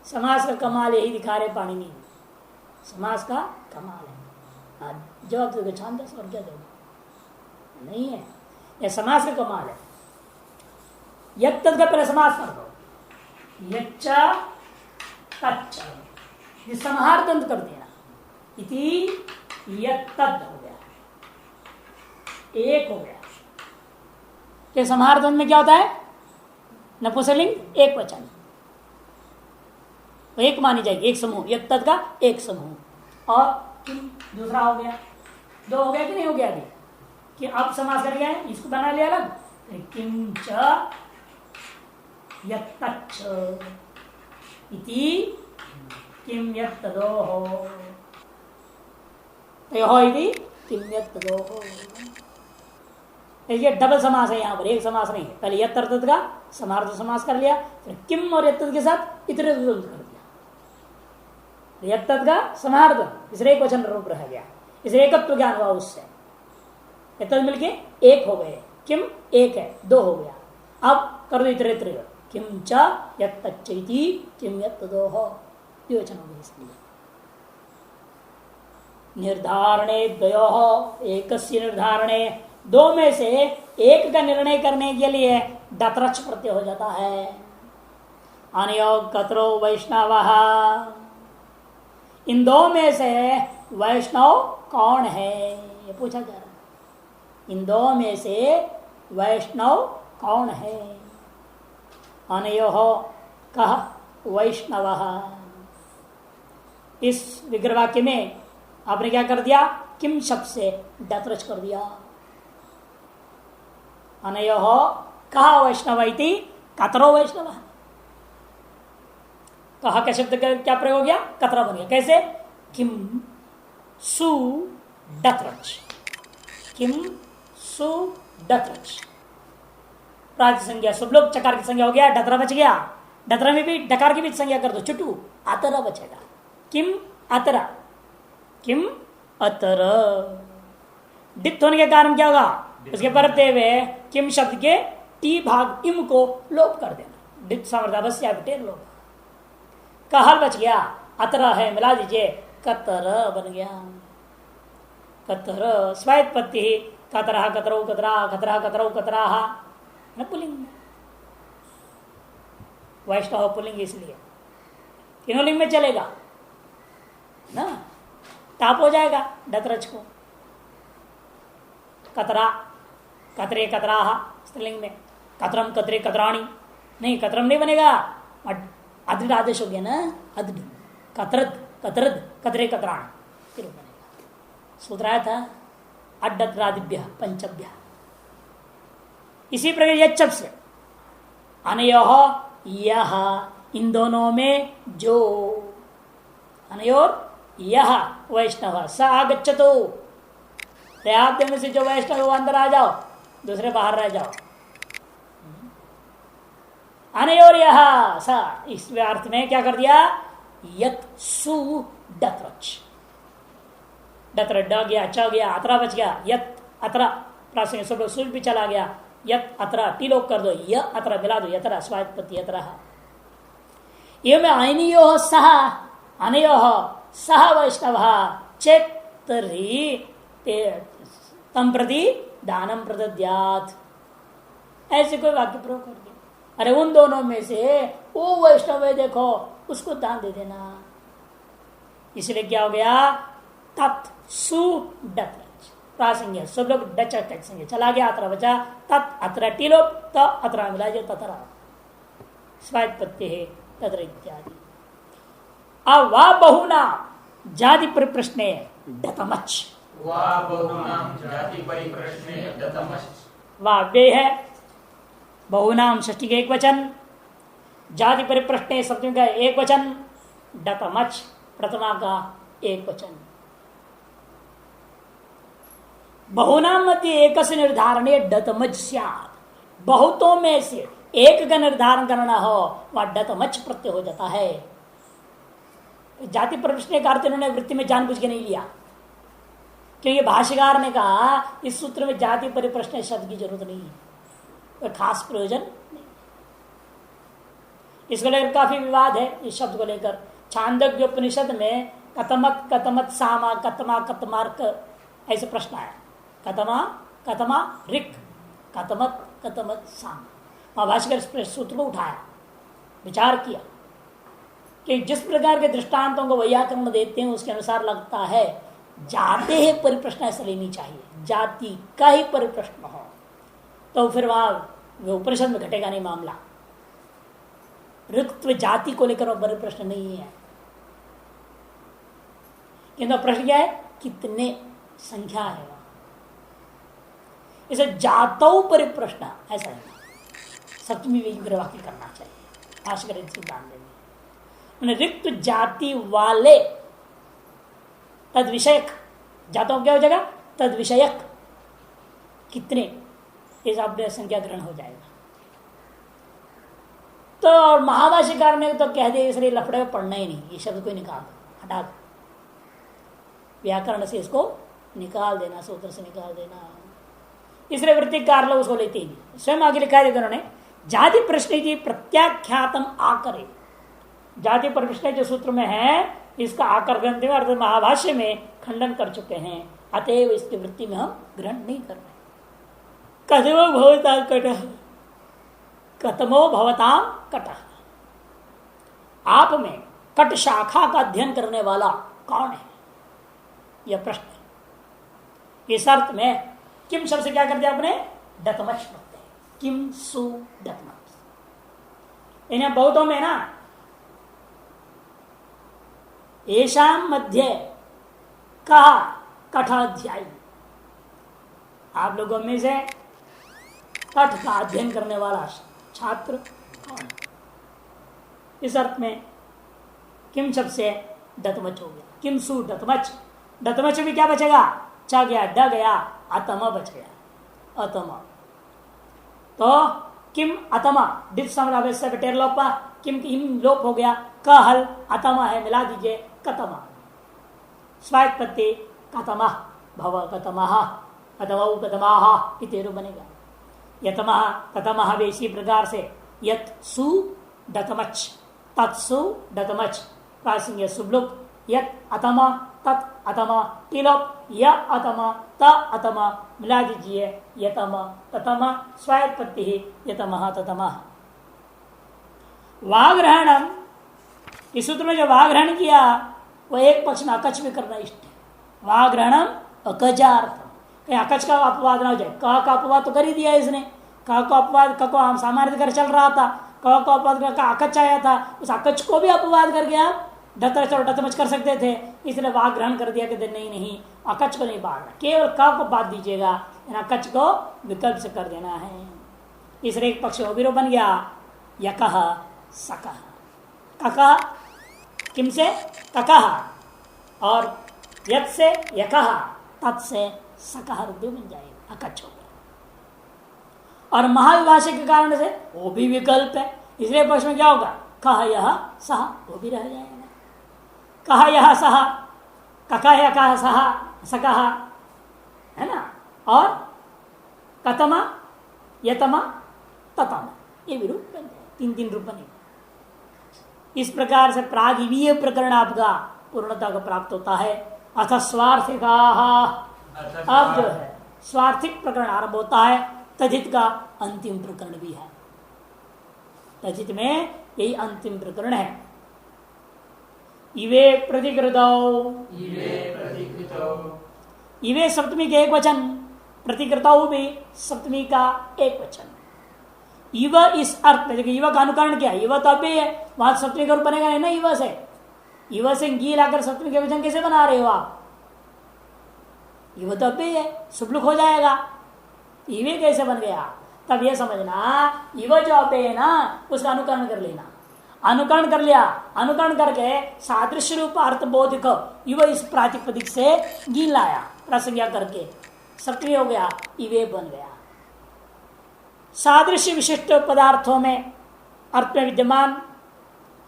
समास का कमाल यही दिखा रहे पाणिनि, समास का कमाल है। जवाब दोगे छांदस और क्या दोगे? नहीं है, यह समास का कमाल है। यत् तत् का पहले समास कर दो, यच्च तच्च, ये संहार तंत्र कर देना। इति यत् तत् हो गया, एक हो गया। क्या संहार तंत्र में क्या होता है? नपुंसकलिंग एक वचन, तो एक मानी जाएगी, एक समूह, यत् तत् का एक समूह। और किम दूसरा हो गया, दो हो गया कि नहीं हो गया अभी? कि अब समास कर गया है, इसको बना लिया अलग। किम च यत् तच्च इति किम यत् तदोह, तयोः इति किम यत् तदोह। ये डबल समास है, यहाँ पर एक समास नहीं है। पहले यत् तत् का समार्थ समास कर लिया, फिर किम और यत् के साथ इतरे कर दिया। यत् तत् का समार्थ, इसलिए एक वचन रूप रह गया, इसलिए एकत्व ज्ञान हुआ उससे। यत् मिलके एक हो गए, किम एक है, दो हो गया। अब कर दो इतरे इतरे, किम च यत् तच्च इति किम यत् तदोह, द्विवचन हो गया। इसलिए निर्धारणे द्वयोः, एकस्य निर्धारणे, दो में से एक का निर्णय करने के लिए डतरच प्रत्यय हो जाता है। अनयोग कतरो वैष्णवः, इन दो में से वैष्णव कौन है, ये पूछा जा रहा है। इन दो में से वैष्णव कौन है? अनयोः कः वैष्णवः। इस विग्रह वाक्य में आपने क्या कर दिया? किम शब्द से डतरच कर दिया। अनयोः कः वैष्णव इति कतरो वैष्णव। कहा का शब्द का क्या प्रयोग हो गया? कतरा बन गया। कैसे? किम सु डतरच, किम सु डतरच, प्राच संज्ञा, सब लोग चकार की संज्ञा हो गया, डतरा बच गया। डतरा में भी डकार की भी संज्ञा कर दो, चुटू अतरा बचेगा। किम अतरा, किम अतर। डिप्त होने के कारण क्या होगा? उसके परते हुए किम शब्द के टी भाग इम को लोप कर देना, डिप्त सामर्थ्य टेर लोप। कहल बच गया, अतर है मिला दीजिए, कतर बन गया। कतर स्वायत्पत्ति, कतरा कतरो कतरा, कतरा कतरो कतरा न पुलिंग, वैष्णव पुलिंग, इसलिए तीनों लिंग में चलेगा। ना, टाप हो जाएगा डतरच को। कतरा, कतरे कतराहा स्त्रीलिंग में, कतरम कतरे कतराणी, नहीं कतरम नहीं बनेगा, अदृढ़ आदेश हो गया ना, अदृढ़ कतरद कतरद कतरे कतराण फिर बनेगा। सूत्र आया था अड्डत्रादिभ्य पंचभ्य। इसी प्रकार यच्चप से अनयोः यह, इन दोनों में जो, अनयोर यह वैष्णव स आगच्छतु, आप में से जो वैष्णव वो अंदर आ जाओ, दूसरे बाहर रह जाओ। अनयोर यह स, इस अर्थ में क्या कर दिया, यत सु डत्रच, डत्र ड गया, च गया, अतरा बच गया, यत अतरा प्रासंगिक सब लोग सूच भी चला गया, यत अतरा टी लोग कर दो, य अतरा मिला दो, यतरा स्वायत्पत्ति यतरा। एवं अनयो सह, अनयो सह वैष्णव चेतरी तम प्रति दानम प्रदद्यात्, ऐसे कोई वाक्य प्रयोग कर दिया। अरे उन दोनों में से वो वैष्णव है देखो, उसको दान दे देना। इसलिए क्या हो गया, तत् सु डच प्रासंग, सब लोग डच संगे चला गया, अत्र बचा तत् अत्र टीलोप त अत्र मिला जो ततरा स्वायत्पत्ति है तत्र इत्यादि। अब वह बहुना जाति परिप्रश्ने डतमच, वाह वे है बहुनाम षष्ठी का एक वचन, जाति परिप्रश्ने सप्तमी का एक वचन, डतमच प्रथमा का एक वचन। बहुनाम मध्य एक से निर्धारण डतमच स्यात्, बहुतों में से एक का निर्धारण करना हो वह डतमच प्रत्यय हो जाता है। जाति प्रश्न का अर्थ इन्होंने वृत्ति में जानबूझ के नहीं लिया, क्योंकि भाष्यकार ने कहा इस सूत्र में जाति परिप्रश्न शब्द की जरूरत नहीं है, कोई खास प्रयोजन नहीं। इसको लेकर काफी विवाद है इस शब्द को लेकर। छांदोग्य उपनिषद में कतमत कतमत सामा कतमा कतमार्क ऐसे प्रश्न आया, कतमा कतमा रिक कतमत कतमत साम। भाष्यकर सूत्र को उठाया, विचार किया कि जिस प्रकार के दृष्टांतों को व्याकरण देते हैं उसके अनुसार लगता है जाते ही परिप्रश्न ऐसा लेनी चाहिए, जाति का ही परिप्रश्न हो तो फिर वहां उपनिषद में घटेगा नहीं मामला। ऋत्व जाति को लेकर बड़े प्रश्न नहीं है, किंतु प्रश्न क्या है, कितने संख्या है वहां, इसे जातौ परिप्रश्न ऐसा है, सप्तमी वाक्य करना चाहिए। भाष्यकर सिद्धांत देंगे रिक्त जाति वाले तद विषयक, जातों क्या हो जाएगा, तद विषयक कितने, इस आपने संख्या ग्रहण हो जाएगा। तो और महाभाष्यकार ने तो कह दिया इसलिए लफड़े में पढ़ना ही नहीं, ये शब्द कोई निकाल दो, हटा दो, व्याकरण से इसको निकाल देना, सूत्र से निकाल देना। इसलिए वृत्तिकार लोग उसको लेते ही नहीं। स्वयं आगे लिखा है उन्होंने, जाति प्रश्न की प्रत्याख्यातम आकरे, जाति प्रश्न जो सूत्र में है इसका आकर ग्रंथ में अर्थात महाभाष्य में खंडन कर चुके हैं, अतएव इसकी वृत्ति में हम ग्रहण नहीं कर रहे। कथमो भवता कट, कथमो भवताम कट, आप में कट शाखा का अध्ययन करने वाला कौन है, यह प्रश्न है। इस अर्थ में किम शब्द से क्या कर दिया आपने, डतमच प्रत्यय, किम सु डतमच। इन्हें बहुतों में ना येषाम मध्य कहा कठाध्यायी, आप लोगों में से कठ का अध्ययन करने वाला छात्र कौन है। इस अर्थ में किम शब्द से डतमच हो गया, किम सु डतमच, डतमच भी क्या बचेगा, च गया, ड गया, अतम बच गया, अतम। तो किम अतमा डिप समझ बेटेर लोपा, किम इम लोप हो गया, कहल अतमा है मिला दीजिए, कतमा स्वायत्पत्ति कतमा भव कतमा अथवा कतमा इतेरु बनेगा। यतमा कतमा भी इसी प्रकार से यत सु डतमच, तत्सु डतमच प्रासिंग सुब्लुक, यत अतमा तत् अतमा तिलोप, य अतमा त अतमा मिला दीजिए, यतमा ततमा स्वायत्पत्ति ही यतमा ततमा। वाग्रहणम, इस सूत्र में जो वाग्रहण किया वो एक पक्ष में अकच भी करना इष्ट है। वहां ग्रहणम अकचार्थम, कहीं अकच का अपवाद ना हो जाए। क का अपवाद तो कर ही दिया इसने, क को अपवाद, क को हम सामान्य कर चल रहा था, क को अपवाद कर अकच आया था, उस अकच को भी अपवाद करके आप डतमच कर सकते थे, इसलिए वाह ग्रहण कर दिया कि नहीं नहीं अकच को नहीं बांधना, केवल क को बांध दीजिएगा, अकच को विकल्प से कर देना है। इसलिए एक पक्ष विरोध बन गया यकह सकह, ककह किम से ककह, और यत से यकह, तत् से सकह रुद्धि बन जाएगा, अकच हो गया। और महाविभाषक के कारण से वो भी विकल्प है, इसलिए पक्ष में क्या होगा, कह यह सह, वो भी रह जाएगा। कहा यह सह, कका यकह सह सकह, है ना, और कतमा यतमा ततमा, ये भी रूप बन जाए, तीन रूप बने। इस प्रकार से प्रागिवीय प्रकरण आपका पूर्णता को प्राप्त होता है। अथ स्वार्थिका, अब जो है स्वार्थिक प्रकरण आरंभ होता है। तजित का अंतिम प्रकरण भी है, तजित में यही अंतिम प्रकरण है। इवे प्रतिकृतौ, इवे सप्तमी के एक वचन, प्रतिकृतौ भी सप्तमी का एक वचन। इव इस अर्थ में देखिए, इव का अनुकरण क्या है, इव तो अभी है, वहां सप्तमी का रूप बनेगा नहीं ना। इव से गी लाकर सप्तमी के वचन कैसे बना रहे हो आप, इव तो अभी है, सुबलुक हो जाएगा, इवे कैसे बन गया। तब ये समझना इव जो अव्यय है ना, उसका अनुकरण कर लेना। अनुकरण कर लिया, अनुकरण करके सादृश्य रूप अर्थ बोधिक इव इस प्रातिपदिक से गी लाया, प्रसंज्ञा करके सप्तमी हो गया, इवे बन गया। सादृश्य विशिष्ट पदार्थों में अर्थ में विद्यमान,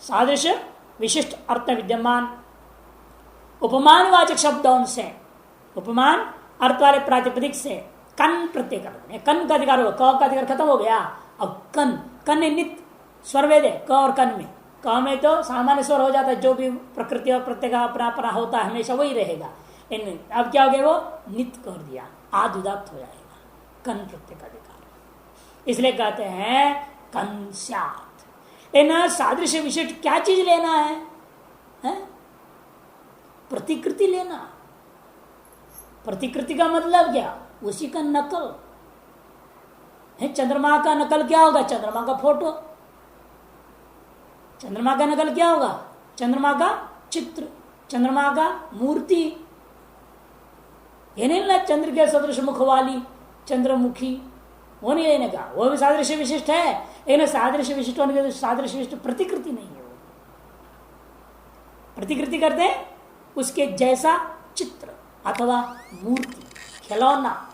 सादृश्य विशिष्ट अर्थ में विद्यमान उपमानवाचक शब्दों से, उपमान अर्थ वाले प्रातिपदिक से कन प्रत्यय कर, कन का अधिकार हो, क का अधिकार खत्म हो गया। अब कन, कन नित्य स्वर वेद है, क और कन में, क में तो सामान्य स्वर हो जाता है, जो भी प्रकृति और प्रत्यय का अपना अपना होता है हमेशा वही रहेगा। अब क्या हो गया, वो नित्य कर दिया, आदुदात हो जाएगा, कन प्रत्यय का अधिकार, इसलिए कहते हैं कन स्यात्। लेना सादृश्य विशिष्ट क्या चीज लेना है? प्रतिकृति लेना। प्रतिकृति का मतलब क्या, उसी का नकल है। चंद्रमा का नकल क्या होगा, चंद्रमा का फोटो। चंद्रमा का नकल क्या होगा, चंद्रमा का चित्र, चंद्रमा का मूर्ति। ये नहीं ना चंद्र के सदृश मुख वाली चंद्रमुखी, वो नहीं लेने का, वो भी सादृश्य विशिष्ट है, लेकिन सादृश्य विशिष्ट होने के सादृश्य विशिष्ट प्रतिकृति नहीं है। वो प्रतिकृति करते हैं उसके जैसा चित्र अथवा मूर्ति, खिलौना,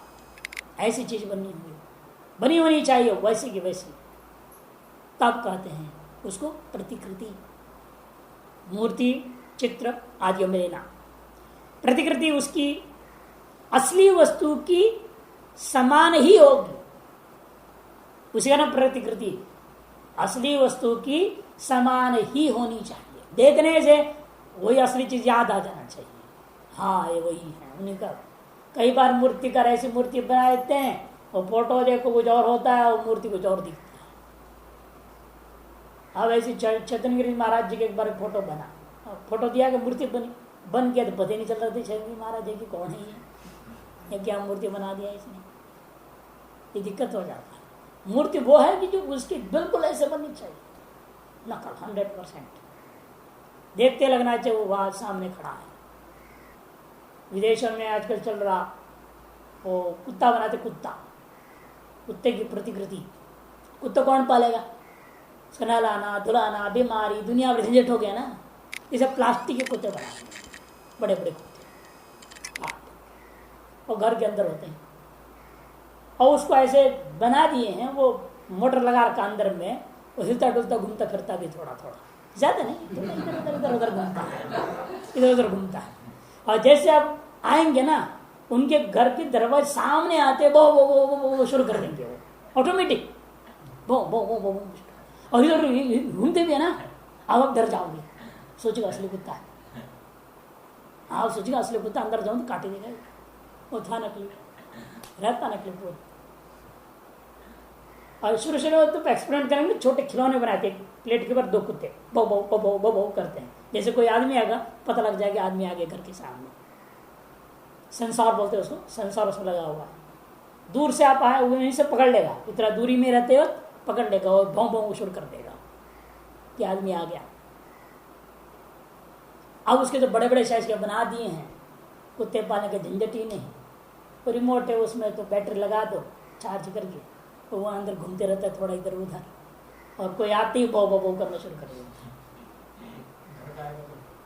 ऐसी चीज बनी होनी चाहिए वैसी की वैसी, तब कहते हैं उसको प्रतिकृति। मूर्ति, चित्र आदि में लेना। प्रतिकृति उसकी असली वस्तु की समान ही होगी, उसी का नाम प्रतिकृति। असली वस्तु की समान ही होनी चाहिए, देखने से वही असली चीज याद आ जाना चाहिए, हाँ ये वही है उनका। कई बार मूर्तिकार ऐसी मूर्ति बना देते हैं, वो फोटो देखो कुछ और होता है और मूर्ति कुछ और दिखती है। अब ऐसी छतरगिरी महाराज जी के एक बार फोटो बना, फोटो दिया कि मूर्ति बन गया तो पता ही नहीं चल रहा था छतरगिरी महाराज जी की कौन है ये क्या मूर्ति बना दिया इसने। ये दिक्कत हो जाता है। मूर्ति वो है कि जो उसकी बिल्कुल ऐसे बननी चाहिए, नकल 100%, देखते लगना चाहिए वो वहां सामने खड़ा है। विदेशों में आजकल चल रहा वो कुत्ता बनाते, कुत्ते की प्रतिकृति। कुत्ता कौन पालेगा, उसका नहलाना धुलाना, बीमारी, दुनिया बड़ी झंझट हो गया ना। इसे प्लास्टिक के कुत्ते बनाते, बड़े बड़े कुत्ते, और घर के अंदर होते हैं, और उसको ऐसे बना दिए हैं, वो मोटर लगा रखा अंदर में, वो हिलता डुलता घूमता फिरता भी थोड़ा थोड़ा, ज्यादा नहीं, इधर उधर घूमता है, इधर उधर घूमता है। और जैसे आप आएंगे ना, उनके घर के दरवाजे सामने आते वो वो वो वो वो शुरू कर देंगे, वो ऑटोमेटिक वो और इधर घूमते भी है ना। अब आप डर जाओगे, सोचेगा असली कुत्ता है, आप सोचेगा असली कुत्ता, अंदर जाओ तो काटे देगा, वो था नकली, रहता नकली पूरा। और शुरू में तो एक्सपेरिमेंट करेंगे, छोटे खिलौने बनाते हैं, प्लेट के ऊपर 2 कुत्ते बो बो बो बो बो बो करते हैं, जैसे कोई आदमी आएगा, पता लग जाएगा आदमी आगे घर के सामने, सेंसर बोलते हैं उसको, सेंसर उसमें लगा हुआ है। दूर से आप आए, वहीं से पकड़ लेगा, इतना दूरी में रहते हो पकड़ लेगा और भौं भौं शुरू कर देगा कि आदमी आ गया। अब उसके जो बड़े बड़े साइज के बना दिए हैं, कुत्ते पालने के झंझट ही नहीं, तो रिमोट है उसमें, तो बैटरी लगा दो चार्ज करके, तो वहाँ अंदर घूमते रहता है थोड़ा इधर उधर, और कोई आते ही बो बो बो करना शुरू कर देता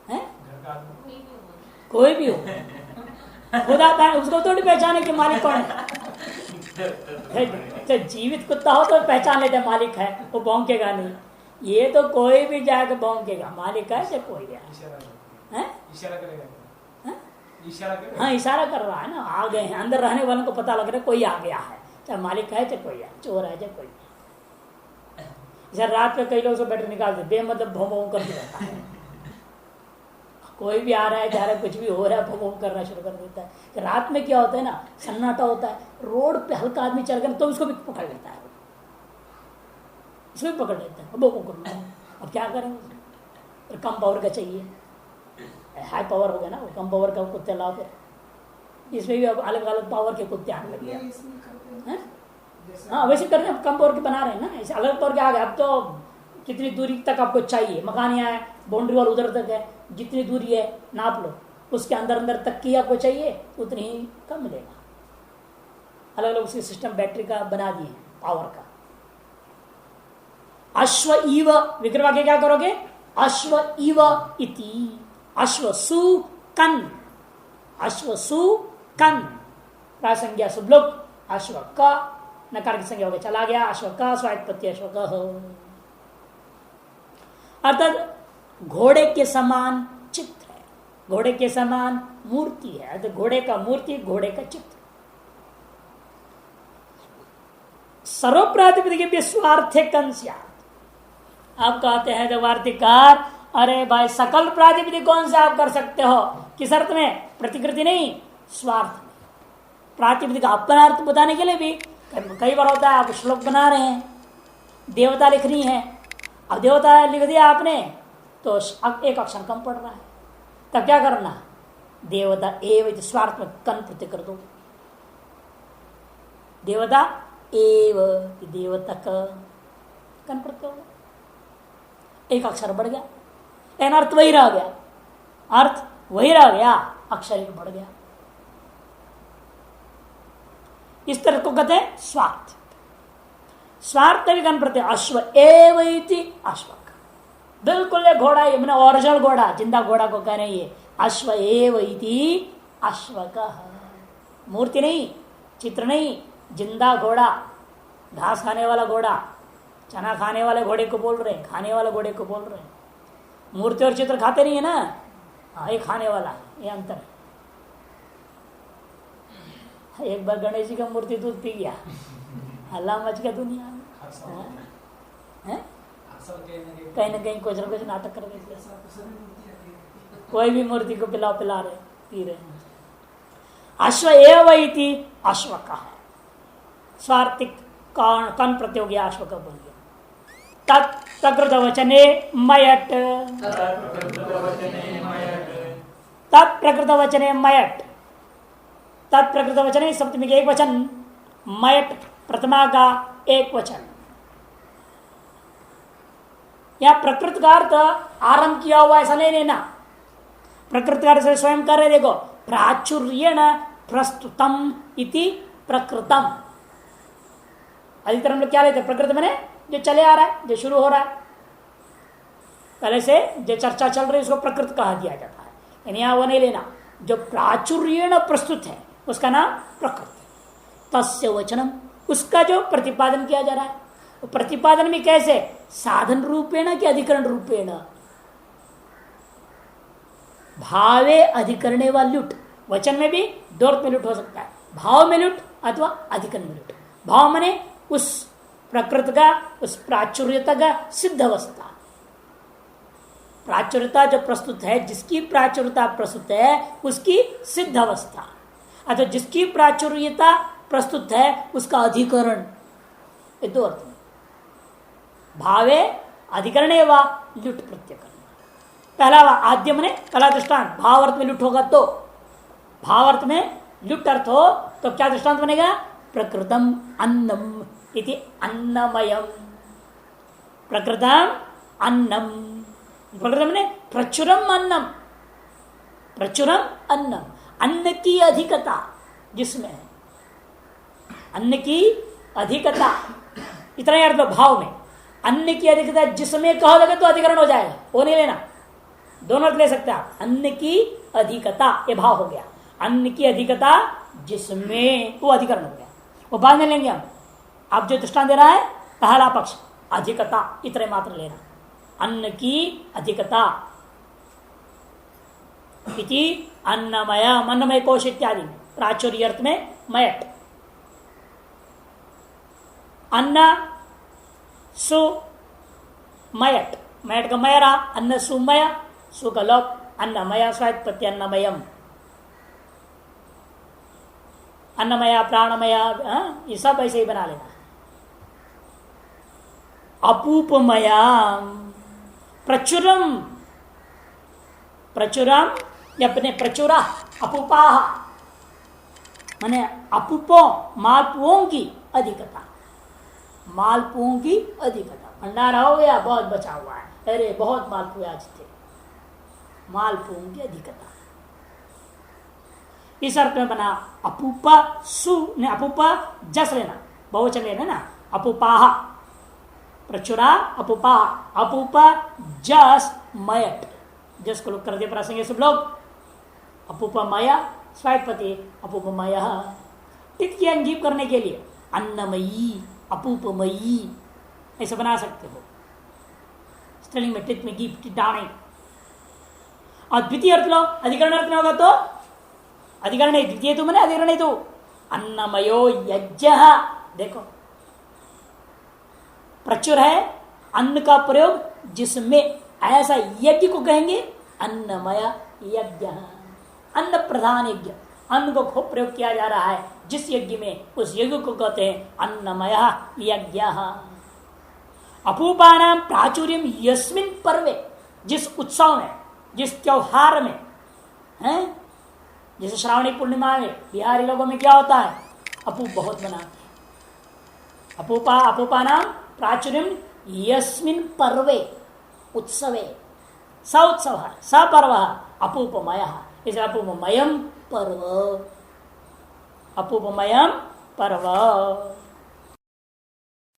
है। कोई भी हो, खुद आता है, उसको थोड़ी पहचाने कि मालिक कौन है। तो जीवित कुत्ता हो तो पहचान लेते मालिक है, वो भौंकेगा नहीं। ये तो कोई भी जाकर भौंकेगा, मालिक है चाहे कोई है। इशारा करेगा, हाँ इशारा कर रहा है ना, आ गए हैं, अंदर रहने वालों को पता लग रहा है कोई आ गया है, चाहे मालिक है चाहे कोई है, चोर है चाहे कोई है। जैसे रात में कई लोग से बैटरी निकाल दे, बेमतलब भौं भौं करते रहता है, कोई भी आ रहा है जा रहा है, कुछ भी हो रहा है, भौं भौं करना शुरू कर देता है। कि रात में क्या होता है ना, सन्नाटा होता है, रोड पे हल्का आदमी चल गया तो उसको भी पकड़ लेता है, उसको भी पकड़ लेता है, भौं भौं करना। अब क्या करें, कम पावर का चाहिए, हाई पावर हो गया ना, वो कम पावर का कुत्ते लाओ, फिर इसमें भी अब अलग अलग पावर के कुत्ते आने लगे हैं। हाँ वैसे करते हैं, कम पावर के बना रहे हैं ना, ऐसे अलग पावर के आ गए। अब तो कितनी दूरी तक आपको चाहिए, मकान यहाँ है, बाउंड्री वाल उधर तक है, जितनी दूरी है नाप लो, उसके अंदर अंदर तक की आपको चाहिए उतनी ही कम मिलेगा। अलग अलग उसके सिस्टम बैटरी का बना दिए हैं, पावर का। अश्व इव विग्रह वाक्य क्या करोगे, अश्व इव इति, अश्व सु कन, अश्व सु कन प्रासंज्ञा सुबलोक, अश्व का नकार की संज्ञा हो गया, चला गया, अश्व का स्वायत्पत्ति अश्व का हो, अर्थात घोड़े के समान चित्र है, घोड़े के समान मूर्ति है, अर्थात घोड़े का मूर्ति, घोड़े का चित्र। सर्व प्रातिपदिक स्वार्थे कन स्यात्, आप कहते हैं जब वार्तिकार, अरे भाई सकल प्रातिपदिक कौन सा आप कर सकते हो, किस अर्थ में, प्रतिकृति नहीं स्वार्थ में। प्रातिपदिक अपना अर्थ बताने के लिए भी कई बार होता है, आप श्लोक बना रहे हैं, देवता लिख रही है, अब देवता लिख दिया आपने तो एक अक्षर कम पड़ रहा है, तब क्या करना, देवता एव स्वार्थ में कन प्रत्यय कर दो, देवता एव देवता कन प्रत्यय हो, एक अक्षर बढ़ गया, लेकिन अर्थ वही रह गया, अर्थ वही रह गया, अक्षर एक बढ़ गया। इस तरह को कहते हैं स्वार्थ। स्वार्थ विगन प्रत्यय अश्व एव इति, अश्व बिल्कुल घोड़ा, मैंने ओरिजिनल घोड़ा, जिंदा घोड़ा को कह रहे हैं अश्व एव इति अश्व का, मूर्ति नहीं, चित्र नहीं, जिंदा घोड़ा, घास खाने वाला घोड़ा, चना खाने वाले घोड़े को बोल रहे हैं, खाने वाले घोड़े को बोल रहे हैं। मूर्ति और चित्र खाते नहीं है ना, हाँ ये खाने वाला है, ये अंतर है। एक बार गणेश जी का मूर्ति दूध पी गया, हल्ला मच गया दुनिया में, कहीं ना कहीं कुछ ना कुछ नाटक कर रहे, कोई भी मूर्ति को पिला रहे, पी रहे हैं। अश्व एव इति अश्व का, स्वार्थिक कन प्रत्योग अश्व का बोल गया। तत्प्रकृत वचने मयट, तत्प्रकृत वचने मयट, तत्प्रकृत वचने सप्तमी का एक वचन, मयट प्रथमा का एक वचन। यह प्रकृत का अर्थ आरंभ किया हुआ ऐसा नहीं लेना, प्रकृत का अर्थ स्वयं कर रहे, देखो प्राचुर्येण प्रस्तुतम इति प्रकृतम, अधिकतर हम लोग क्या लेते हैं, प्रकृत मैंने जो चले आ रहा है, जो शुरू हो रहा है, पहले से जो चर्चा चल रही है उसको प्रकृत कहा दिया जाता है, यानी यहां वो नहीं लेना, जो प्राचुर्येण प्रस्तुत है उसका नाम प्रकृत, तस्य वचनम, उसका जो प्रतिपादन किया जा रहा है, वो प्रतिपादन में कैसे, साधन रूपेण कि अधिकरण रूपेण, भावे अधिकरणे व लुट, वचन में भी दो अर्थ में लुट हो सकता है, भाव में लुट अथवा अधिकरण में लुट। भाव माने उस प्रकृत का, उस प्राचुर्यता का सिद्ध अवस्था, प्राचुर्यता जो प्रस्तुत है, जिसकी प्राचुर्यता प्रस्तुत है उसकी सिद्ध अवस्था, अथवा जिसकी प्राचुर्यता प्रस्तुत है उसका अधिकरण, ये दो अर्थ में, भावे अधिकरणे व लुट प्रत्यय करना। पहला आद्य मने पहला दृष्टांत भावार्थ में लुट होगा तो, भावार्थ में लुट अर्थ हो तो क्या दृष्टांत बनेगा? प्रकृतम अन्नम इति अन्नमयम, प्रकृतम अन्नम, प्रकृतम ने प्रचुरम अन्नम, प्रचुरम अन्नम, अन्न की अधिकता जिसमें है, अन्न की अधिकता इतना ही अर्थ भाव में, अन्न की अधिकता जिसमें कहो लगे तो अधिकरण हो जाएगा, वो नहीं लेना, दोनों अर्थ ले सकते हैं आप। अन्न की अधिकता ये भाव हो गया, अन्न की अधिकता जिसमें वो अधिकरण हो गया, वो बाद में लेंगे हम। आप जो दृष्टांत दे रहा है पहला पक्ष अधिकता इतने मात्र लेना, अन्न की अधिकता इति अन्नमय, अन्नमय कोश इत्यादि में प्राचुर्य अर्थ में मयट, अन्न सु मयट, मयट का मयरा, अन्न सुमय, सु का लोप, अन्नमय स्वायत प्रति अन्नमयम, अन्नमया प्राणमया, ये सब ऐसे ही बना लेना। अपूपमया प्रचुरम, प्रचुरम अपने प्रचुरा, अपूपा माने अपूपो मालपुओं की अधिकता, मालपुओं की अधिकता, भंडारा हो गया बहुत बचा हुआ है, अरे बहुत मालपुए आज थे, मालपुओं की अधिकता, इस अर्थ में बना अपूपा सु ने अपूपा जस लेना, बहुवचन लेना ना, अपूपाह प्रचुरा अपूपा, अपूपा जस मयट, जस को लोग कर दे प्रासंगिक सब लोग, अपूपमया स्वायपति अपूपमय, टिक की अंजीब करने के लिए अन्नमयी अपूपमयी ऐसे बना सकते हो, स्त्रीलिंग में टिक में गीप डाणे। और द्वितीय अर्थ लो, अधिकरण अर्थ में होगा तो अधिकरण नहीं, द्वितीय तो मैंने अधिकरण नहीं तो अन्नमयो यज्ञ, देखो प्रचुर है अन्न का प्रयोग जिसमें, ऐसा यज्ञ को कहेंगे अन्नमय यज्ञ, अन्न प्रधान यज्ञ, अन्न को खूब प्रयोग किया जा रहा है जिस यज्ञ में, उस यज्ञ को कहते हैं अन्नमय यज्ञ। अपूपानाम प्राचुर्यम यस्मिन पर्वे, जिस उत्सव में, जिस त्योहार में है, जैसे श्रावणी पूर्णिमा में बिहारी लोगों में क्या होता है, अपूप बहुत बनाते हैं, अपूपा अपूपानाम प्राचुर्यम यस्मिन पर्वे उत्सवे, स उत्सव स पर्व अपूपमय, इसे अपूपमयम पर्व, अपूपमयम पर्व।